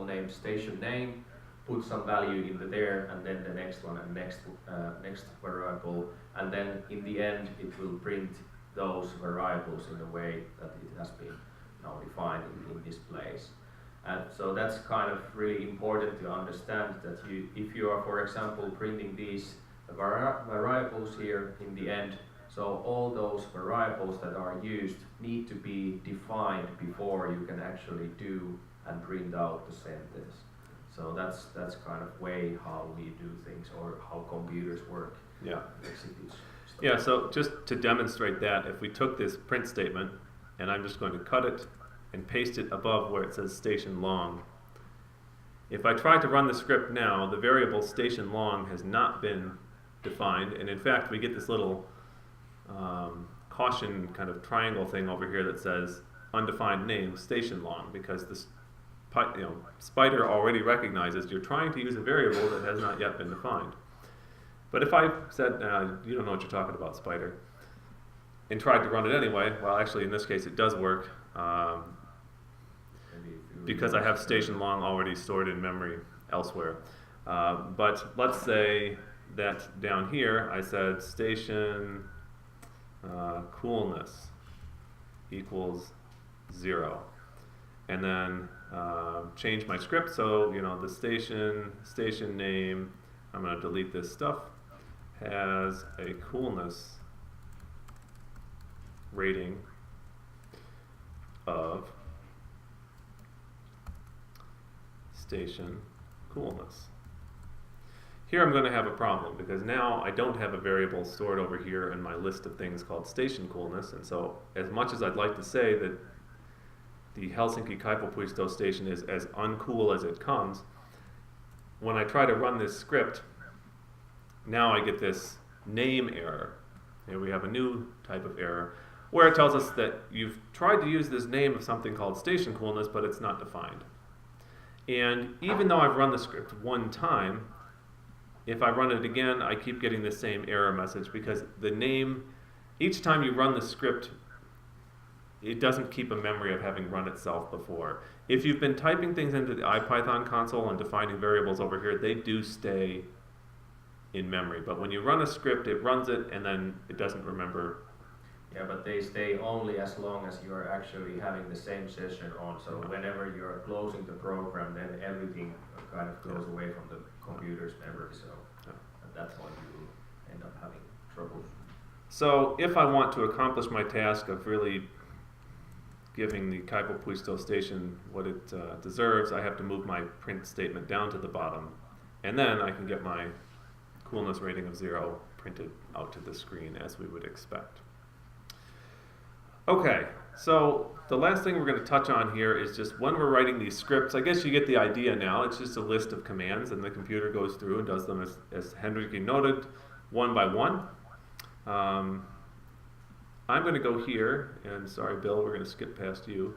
named station name, put some value into there, and then the next one and next variable, and then in the end it will print those variables in a way that it has been now defined in this place. And so that's kind of really important to understand that if you are, for example, printing these variables here in the end, so all those variables that are used need to be defined before you can actually do and print out the sentence. So that's kind of way how we do things, or how computers work. Yeah. Executes stuff. Yeah, so just to demonstrate that, if we took this print statement, and I'm just going to cut it and paste it above where it says station long. If I try to run the script now, the variable station long has not been defined, and in fact we get this little caution kind of triangle thing over here that says undefined name station long, because this Spider already recognizes you're trying to use a variable that has not yet been defined. But if I said, you don't know what you're talking about, Spider, and tried to run it anyway, well actually in this case it does work, because I have station long already stored in memory elsewhere. But let's say that down here I said station coolness equals 0, and then change my script, so the station name, I'm going to delete this stuff, has a coolness rating of station coolness. Here I'm going to have a problem, because now I don't have a variable stored over here in my list of things called station coolness, and so as much as I'd like to say that the Helsinki Kaivopuisto station is as uncool as it comes, when I try to run this script, now I get this name error. Here we have a new type of error where it tells us that you've tried to use this name of something called station coolness, but it's not defined. And even though I've run the script one time, if I run it again, I keep getting the same error message, because the name, each time you run the script, it doesn't keep a memory of having run itself before. If you've been typing things into the IPython console and defining variables over here, they do stay in memory. But when you run a script, it runs it and then it doesn't remember. Yeah, but they stay only as long as you are actually having the same session on. So whenever you are closing the program, then everything kind of goes away from the computer's memory. So at that point you end up having trouble. So if I want to accomplish my task of really giving the Kaivopuisto station what it deserves, I have to move my print statement down to the bottom, and then I can get my coolness rating of 0 printed out to the screen as we would expect. Okay, so the last thing we're going to touch on here is just when we're writing these scripts. I guess you get the idea now. It's just a list of commands, and the computer goes through and does them, as Henrik noted, one by one. I'm going to go here, and sorry, Bill, we're going to skip past you.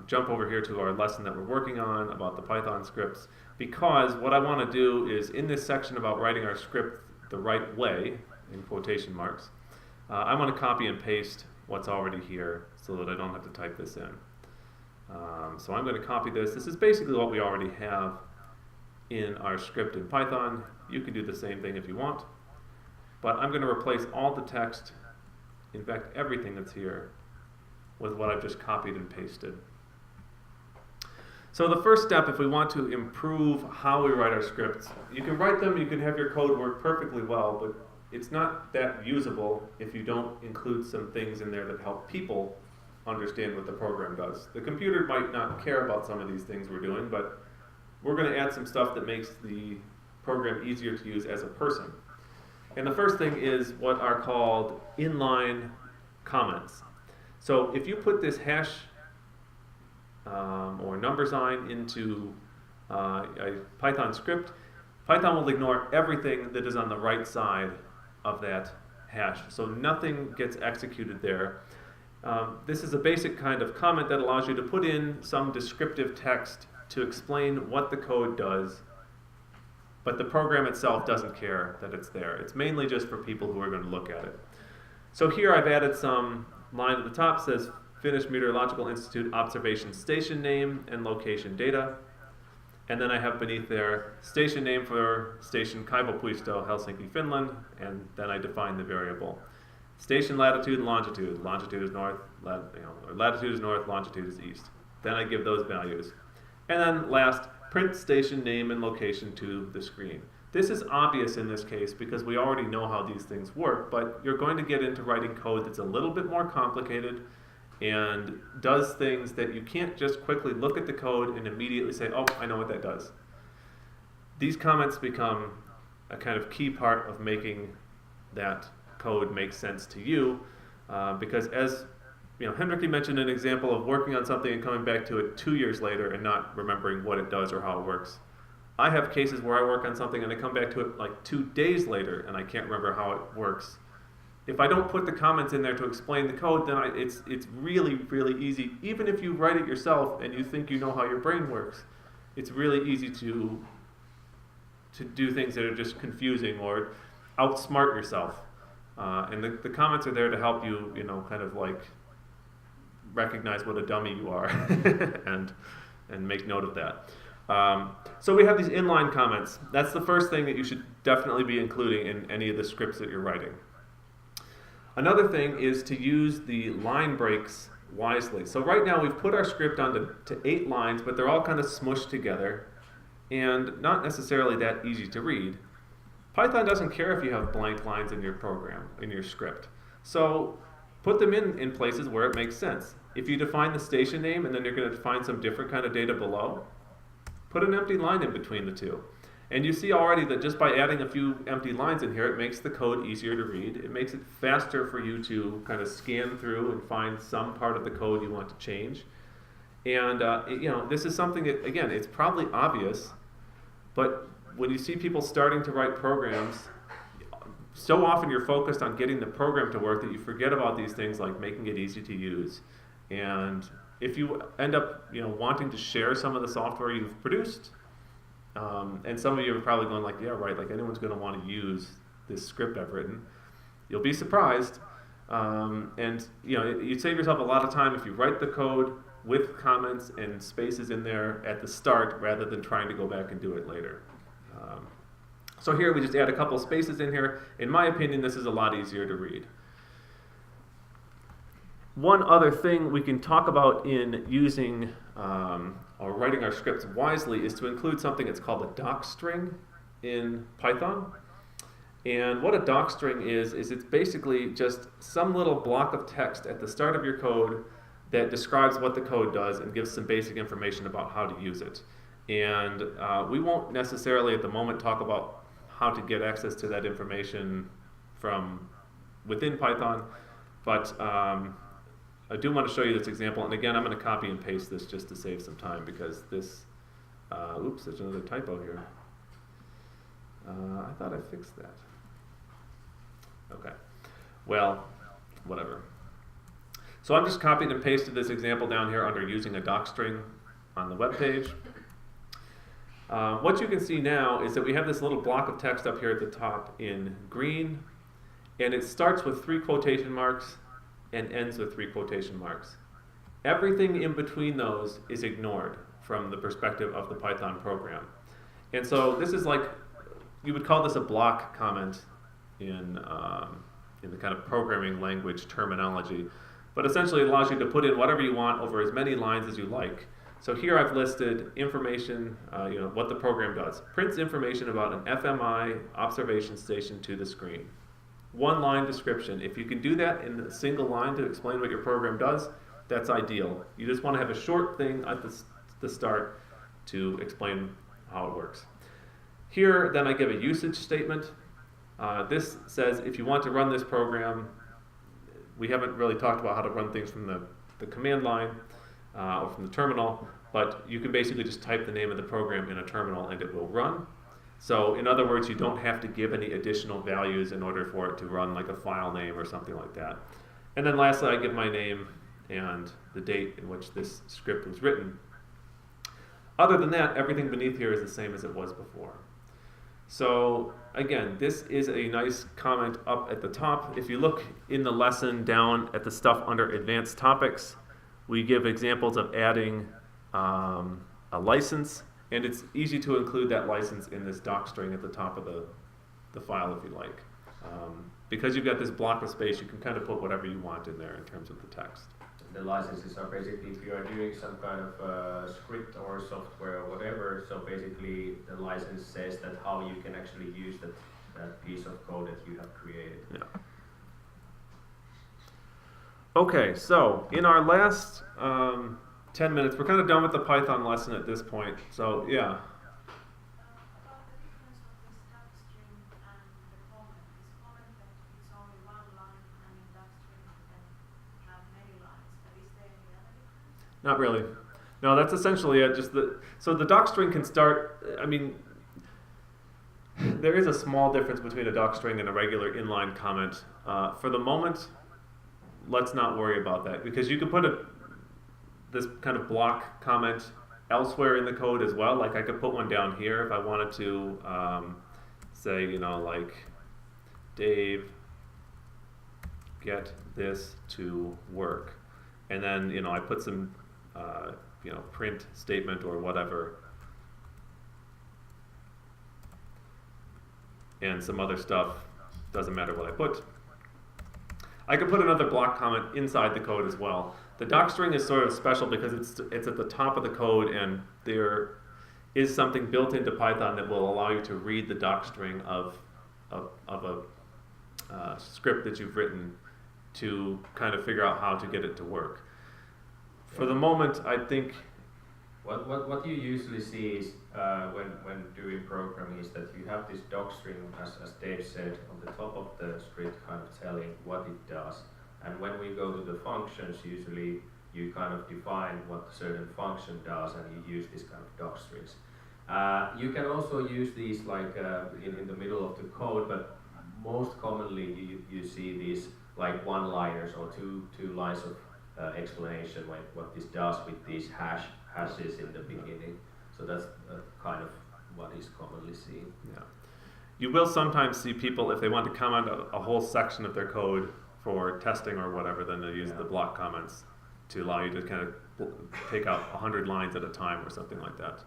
jump over here to our lesson that we're working on about the Python scripts, because what I want to do is in this section about writing our script the right way, in quotation marks, I want to copy and paste what's already here so that I don't have to type this in. So I'm going to copy this. This is basically what we already have in our script in Python. You can do the same thing if you want. But I'm going to replace all the text, in fact everything that's here, with what I've just copied and pasted. So the first step, if we want to improve how we write our scripts, you can write them, you can have your code work perfectly well, but it's not that usable if you don't include some things in there that help people understand what the program does. The computer might not care about some of these things we're doing, but we're going to add some stuff that makes the program easier to use as a person. And the first thing is what are called inline comments. So if you put this hash or number sign into a Python script, Python will ignore everything that is on the right side of that hash. So nothing gets executed there. This is a basic kind of comment that allows you to put in some descriptive text to explain what the code does, but the program itself doesn't care that it's there. It's mainly just for people who are going to look at it. So here I've added some line at the top that says Finnish Meteorological Institute observation station name and location data. And then I have beneath there station name for station Kaivopuisto, Helsinki, Finland, and then I define the variable. Station latitude and longitude. Longitude is north, or latitude is north, longitude is east. Then I give those values. And then last, print station name and location to the screen. This is obvious in this case because we already know how these things work, but you're going to get into writing code that's a little bit more complicated and does things that you can't just quickly look at the code and immediately say, oh, I know what that does. These comments become a kind of key part of making that code make sense to you, because as Henrique mentioned an example of working on something and coming back to it 2 years later and not remembering what it does or how it works. I have cases where I work on something and I come back to it like 2 days later and I can't remember how it works. If I don't put the comments in there to explain the code, then it's really, really easy. Even if you write it yourself and you think you know how your brain works, it's really easy to do things that are just confusing or outsmart yourself. And the comments are there to help you, kind of like recognize what a dummy you are and make note of that. So we have these inline comments. That's the first thing that you should definitely be including in any of the scripts that you're writing. Another thing is to use the line breaks wisely. So right now we've put our script onto 8 lines, but they're all kind of smushed together and not necessarily that easy to read. Python doesn't care if you have blank lines in your program, in your script. So put them in places where it makes sense. If you define the station name and then you're going to define some different kind of data below, put an empty line in between the two. And you see already that just by adding a few empty lines in here, it makes the code easier to read. It makes it faster for you to kind of scan through and find some part of the code you want to change. And this is something that, again, it's probably obvious, but when you see people starting to write programs, so often you're focused on getting the program to work that you forget about these things like making it easy to use. And if you end up wanting to share some of the software you've produced, and some of you are probably going like, yeah, right, like anyone's going to want to use this script I've written, you'll be surprised. And you'd save yourself a lot of time if you write the code with comments and spaces in there at the start rather than trying to go back and do it later. So here we just add a couple spaces in here. In my opinion, this is a lot easier to read. One other thing we can talk about in using or writing our scripts wisely is to include something that's called a doc string in Python. And what a doc string is it's basically just some little block of text at the start of your code that describes what the code does and gives some basic information about how to use it. And we won't necessarily at the moment talk about how to get access to that information from within Python, but I do want to show you this example, and again I'm going to copy and paste this just to save some time because this, oops, there's another typo here. I thought I fixed that. Okay, well, whatever. So I'm just copied and pasted this example down here under using a docstring on the web page. What you can see now is that we have this little block of text up here at the top in green, and it starts with 3 quotation marks and ends with 3 quotation marks. Everything in between those is ignored from the perspective of the Python program. And so this is like, you would call this a block comment in the kind of programming language terminology. But essentially it allows you to put in whatever you want over as many lines as you like. So here I've listed information, what the program does. Prints information about an FMI observation station to the screen. 1-line description. If you can do that in a single line to explain what your program does, that's ideal. You just want to have a short thing at the start to explain how it works. Here, then I give a usage statement. This says if you want to run this program, we haven't really talked about how to run things from the command line or from the terminal, but you can basically just type the name of the program in a terminal and it will run. So in other words, you don't have to give any additional values in order for it to run, like a file name or something like that. And then lastly, I give my name and the date in which this script was written. Other than that, everything beneath here is the same as it was before. So again, this is a nice comment up at the top. If you look in the lesson down at the stuff under advanced topics, we give examples of adding a license, and it's easy to include that license in this docstring at the top of the file if you like. Because you've got this block of space, you can kind of put whatever you want in there in terms of the text. The licenses are basically if you are doing some kind of script or software or whatever, so basically the license says that how you can actually use that piece of code that you have created. Yeah. Okay, so in our last 10 minutes, we're kind of done with the Python lesson at this point. So yeah. About the difference of this docstring and the comment. Is comment that it's only 1 line, and in docstring you can have many lines. But is there any other difference? Not really. No, that's essentially it. So the docstring can start, I mean, there is a small difference between a docstring and a regular inline comment. For the moment, let's not worry about that, because you can put this kind of block comment elsewhere in the code as well. Like I could put one down here if I wanted to say, like, Dave, get this to work. And then, I put some, print statement or whatever. And some other stuff, doesn't matter what I put. I could put another block comment inside the code as well. The docstring is sort of special because it's at the top of the code, and there is something built into Python that will allow you to read the docstring of a script that you've written to kind of figure out how to get it to work. For the moment, I think What you usually see is when doing programming is that you have this docstring, as Dave said, on the top of the script, kind of telling what it does. And when we go to the functions, usually you kind of define what a certain function does, and you use this kind of docstrings. You can also use these like in the middle of the code, but most commonly you see these like one-liners or two lines of explanation, like what this does with these hashes in the beginning. So that's kind of what is commonly seen. Yeah. You will sometimes see people, if they want to comment a whole section of their code for testing or whatever, then they use the block comments to allow you to kind of take out 100 lines at a time or something like that.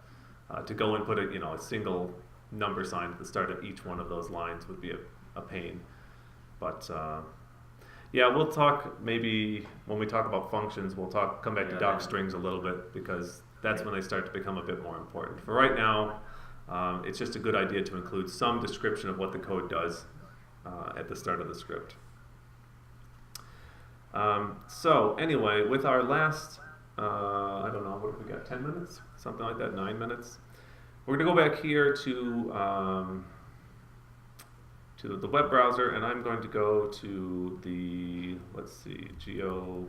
To go and put a single number sign at the start of each one of those lines would be a pain. But yeah, we'll talk maybe when we talk about functions, we'll come back to docstrings a little bit, because that's when they start to become a bit more important. For right now, it's just a good idea to include some description of what the code does at the start of the script. So anyway, with our last, I don't know, what have we got, 10 minutes? Something like that, 9 minutes? We're going to go back here to the web browser, and I'm going to go to the, let's see, Geo-Python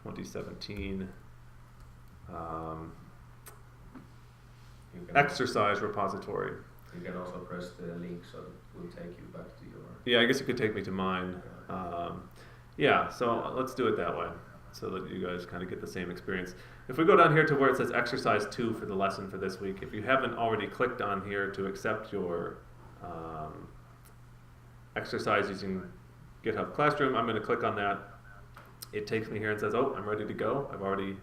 2017 exercise repository. You can also press the link, so it will take you back to your... Yeah, I guess it could take me to mine. Yeah, so let's do it that way so that you guys kind of get the same experience. If we go down here to where it says exercise 2 for the lesson for this week, if you haven't already clicked on here to accept your exercise using GitHub Classroom, I'm going to click on that. It takes me here and says, oh, I'm ready to go. I've already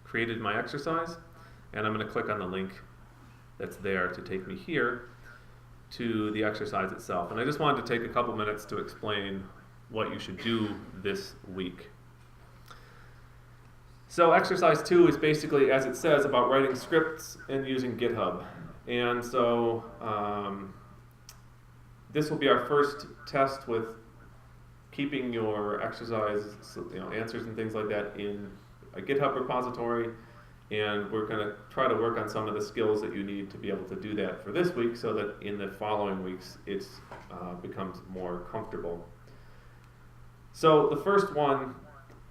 created my exercise, and I'm going to click on the link that's there to take me here to the exercise itself. And I just wanted to take a couple minutes to explain what you should do this week. So exercise 2 is basically, as it says, about writing scripts and using GitHub. And so this will be our first test with keeping your exercise, answers and things like that in a GitHub repository. And we're going to try to work on some of the skills that you need to be able to do that for this week so that in the following weeks it becomes more comfortable. So the first one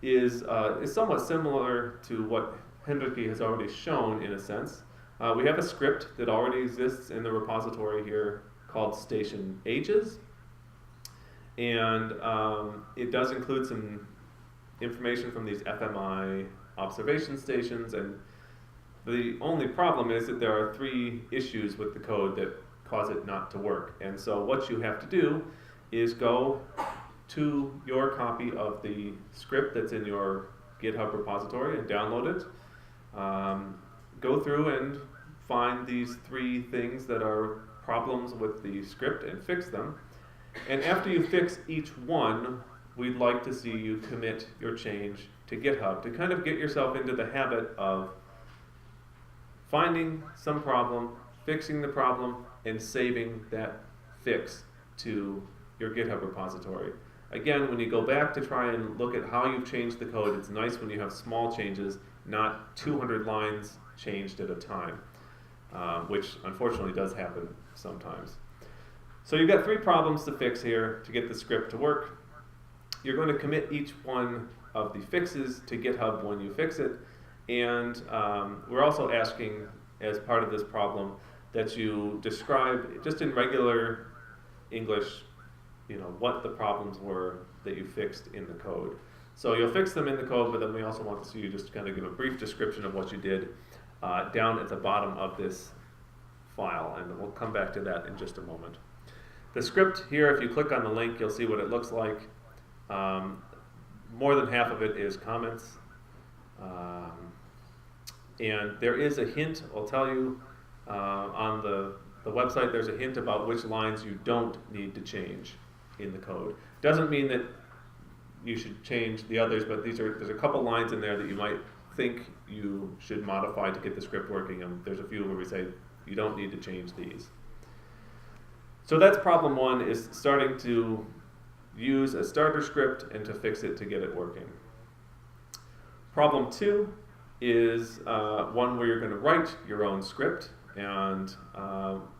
is somewhat similar to what Hendriki has already shown in a sense. We have a script that already exists in the repository here called station ages. And it does include some information from these FMI observation stations, and the only problem is that there are 3 issues with the code that cause it not to work. And so what you have to do is go to your copy of the script that's in your GitHub repository and download it. Go through and find these 3 things that are problems with the script and fix them. And after you fix each one, we'd like to see you commit your change to GitHub to kind of get yourself into the habit of finding some problem, fixing the problem, and saving that fix to your GitHub repository. Again, when you go back to try and look at how you've changed the code, it's nice when you have small changes, not 200 lines changed at a time, which unfortunately does happen sometimes. So you've got 3 problems to fix here to get the script to work. You're going to commit each one of the fixes to GitHub when you fix it. And we're also asking, as part of this problem, that you describe, just in regular English, what the problems were that you fixed in the code. So you'll fix them in the code, but then we also want to see you just kind of give a brief description of what you did down at the bottom of this file. And we'll come back to that in just a moment. The script here, if you click on the link, you'll see what it looks like. More than half of it is comments. And there is a hint, I'll tell you, on the website, there's a hint about which lines you don't need to change in the code. Doesn't mean that you should change the others, but there's a couple lines in there that you might think you should modify to get the script working, and there's a few where we say you don't need to change these. So that's problem 1, is starting to use a starter script and to fix it to get it working. Problem 2 is one where you're going to write your own script. And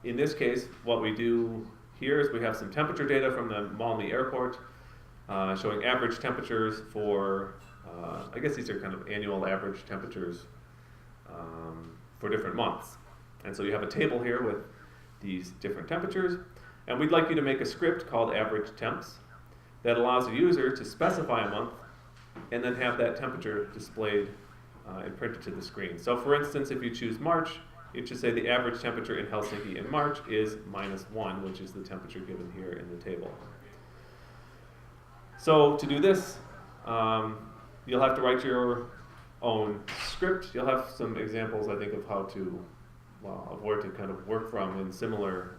in this case, what we do here is we have some temperature data from the Malmi airport showing average temperatures for, I guess these are kind of annual average temperatures for different months. And so you have a table here with these different temperatures. And we'd like you to make a script called average temps that allows a user to specify a month and then have that temperature displayed and printed to the screen. So for instance, if you choose March, it should say the average temperature in Helsinki in March is -1, which is the temperature given here in the table. So to do this, you'll have to write your own script. You'll have some examples, I think, of how to, of where to kind of work from in similar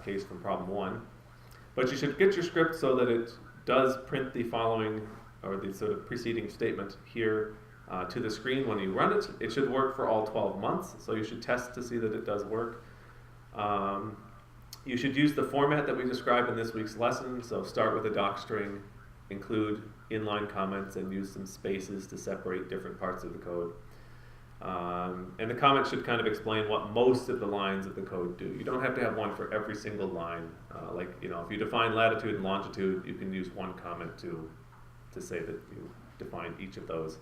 case from problem 1. But you should get your script so that it does print the following, or the sort of preceding statement here to the screen when you run it. It should work for all 12 months, so you should test to see that it does work. You should use the format that we described in this week's lesson, so start with a docstring, include inline comments, and use some spaces to separate different parts of the code. And the comment should kind of explain what most of the lines of the code do. You don't have to have one for every single line. If you define latitude and longitude, you can use one comment to say that you define each of those.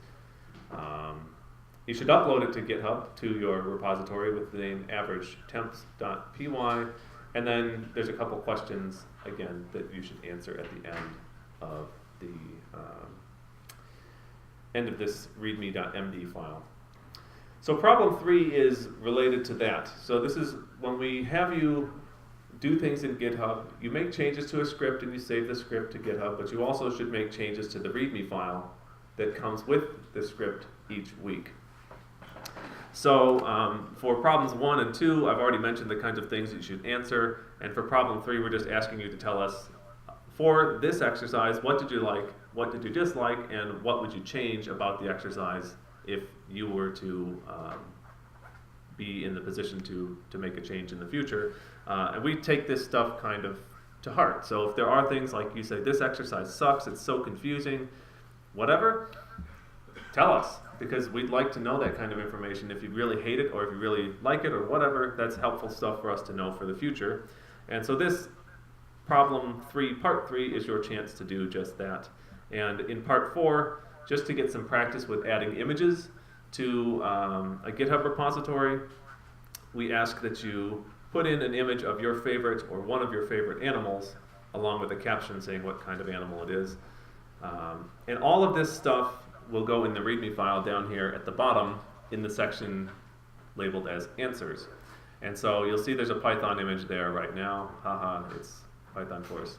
You should upload it to GitHub, to your repository, with the name averagetemps.py, and then there's a couple questions, again, that you should answer at the end of the end of this readme.md file. So problem 3 is related to that. So this is when we have you do things in GitHub, you make changes to a script and you save the script to GitHub, but you also should make changes to the readme file that comes with the script each week. So for problems 1 and 2, I've already mentioned the kinds of things that you should answer, and for problem 3, we're just asking you to tell us, for this exercise, what did you like, what did you dislike, and what would you change about the exercise if you were to be in the position to make a change in the future. And we take this stuff kind of to heart. So if there are things like you say, this exercise sucks, it's so confusing, whatever, tell us, because we'd like to know that kind of information. If you really hate it or if you really like it or whatever, that's helpful stuff for us to know for the future. And so this problem 3, part 3, is your chance to do just that. And in part 4, just to get some practice with adding images to a GitHub repository, we ask that you put in an image of your favorite or one of your favorite animals, along with a caption saying what kind of animal it is. And all of this stuff will go in the README file down here at the bottom in the section labeled as answers. And so you'll see there's a Python image there right now. Haha, it's Python course.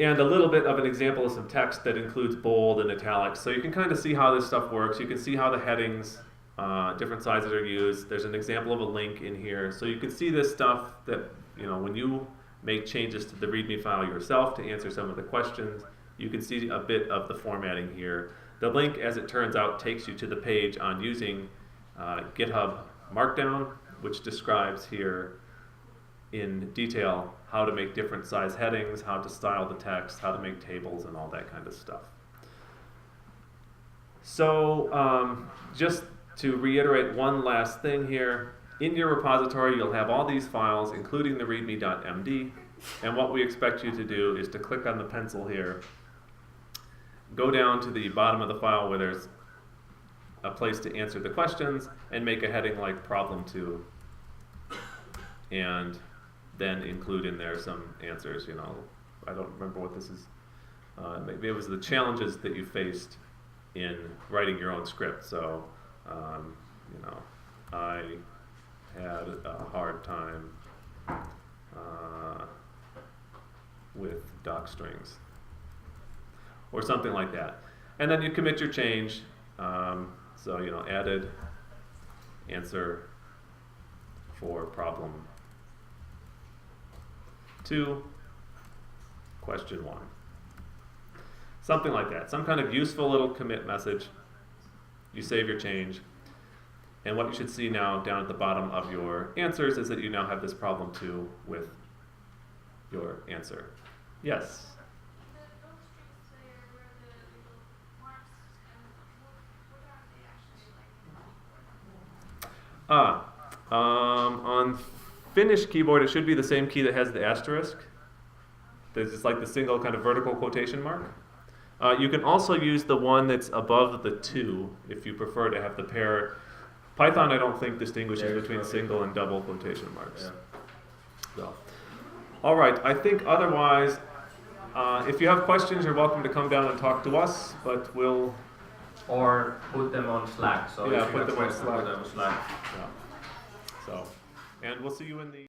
And a little bit of an example of some text that includes bold and italics. So you can kind of see how this stuff works. You can see how the headings, different sizes are used. There's an example of a link in here. So you can see this stuff that, you know, when you make changes to the README file yourself to answer some of the questions, you can see a bit of the formatting here. The link, as it turns out, takes you to the page on using GitHub Markdown, which describes here in detail how to make different size headings, how to style the text, how to make tables, and all that kind of stuff. So just to reiterate one last thing here, in your repository you'll have all these files, including the readme.md, and what we expect you to do is to click on the pencil here, go down to the bottom of the file where there's a place to answer the questions, and make a heading like problem 2, and then include in there some answers. You know, I don't remember what this is. Maybe it was the challenges that you faced in writing your own script. So, you know, I had a hard time with doc strings, or something like that. And then you commit your change. So, you know, added answer for problem 2, question 1. Something like that. Some kind of useful little commit message. You save your change. And what you should see now down at the bottom of your answers is that you now have this problem 2 with your answer. Yes? Those strings there were the little marks, and what are they actually like? On Finnish keyboard, it should be the same key that has the asterisk. There's just like the single kind of vertical quotation mark. You can also use the one that's above the 2 if you prefer to have the pair. Python, I don't think, distinguishes between single and double quotation marks. Yeah. So, all right, I think otherwise, if you have questions, you're welcome to come down and talk to us, but we'll... Or put them on Slack. So Yeah, if you put have them on questions, Slack. put them on Slack. Yeah. So, and we'll see you in the...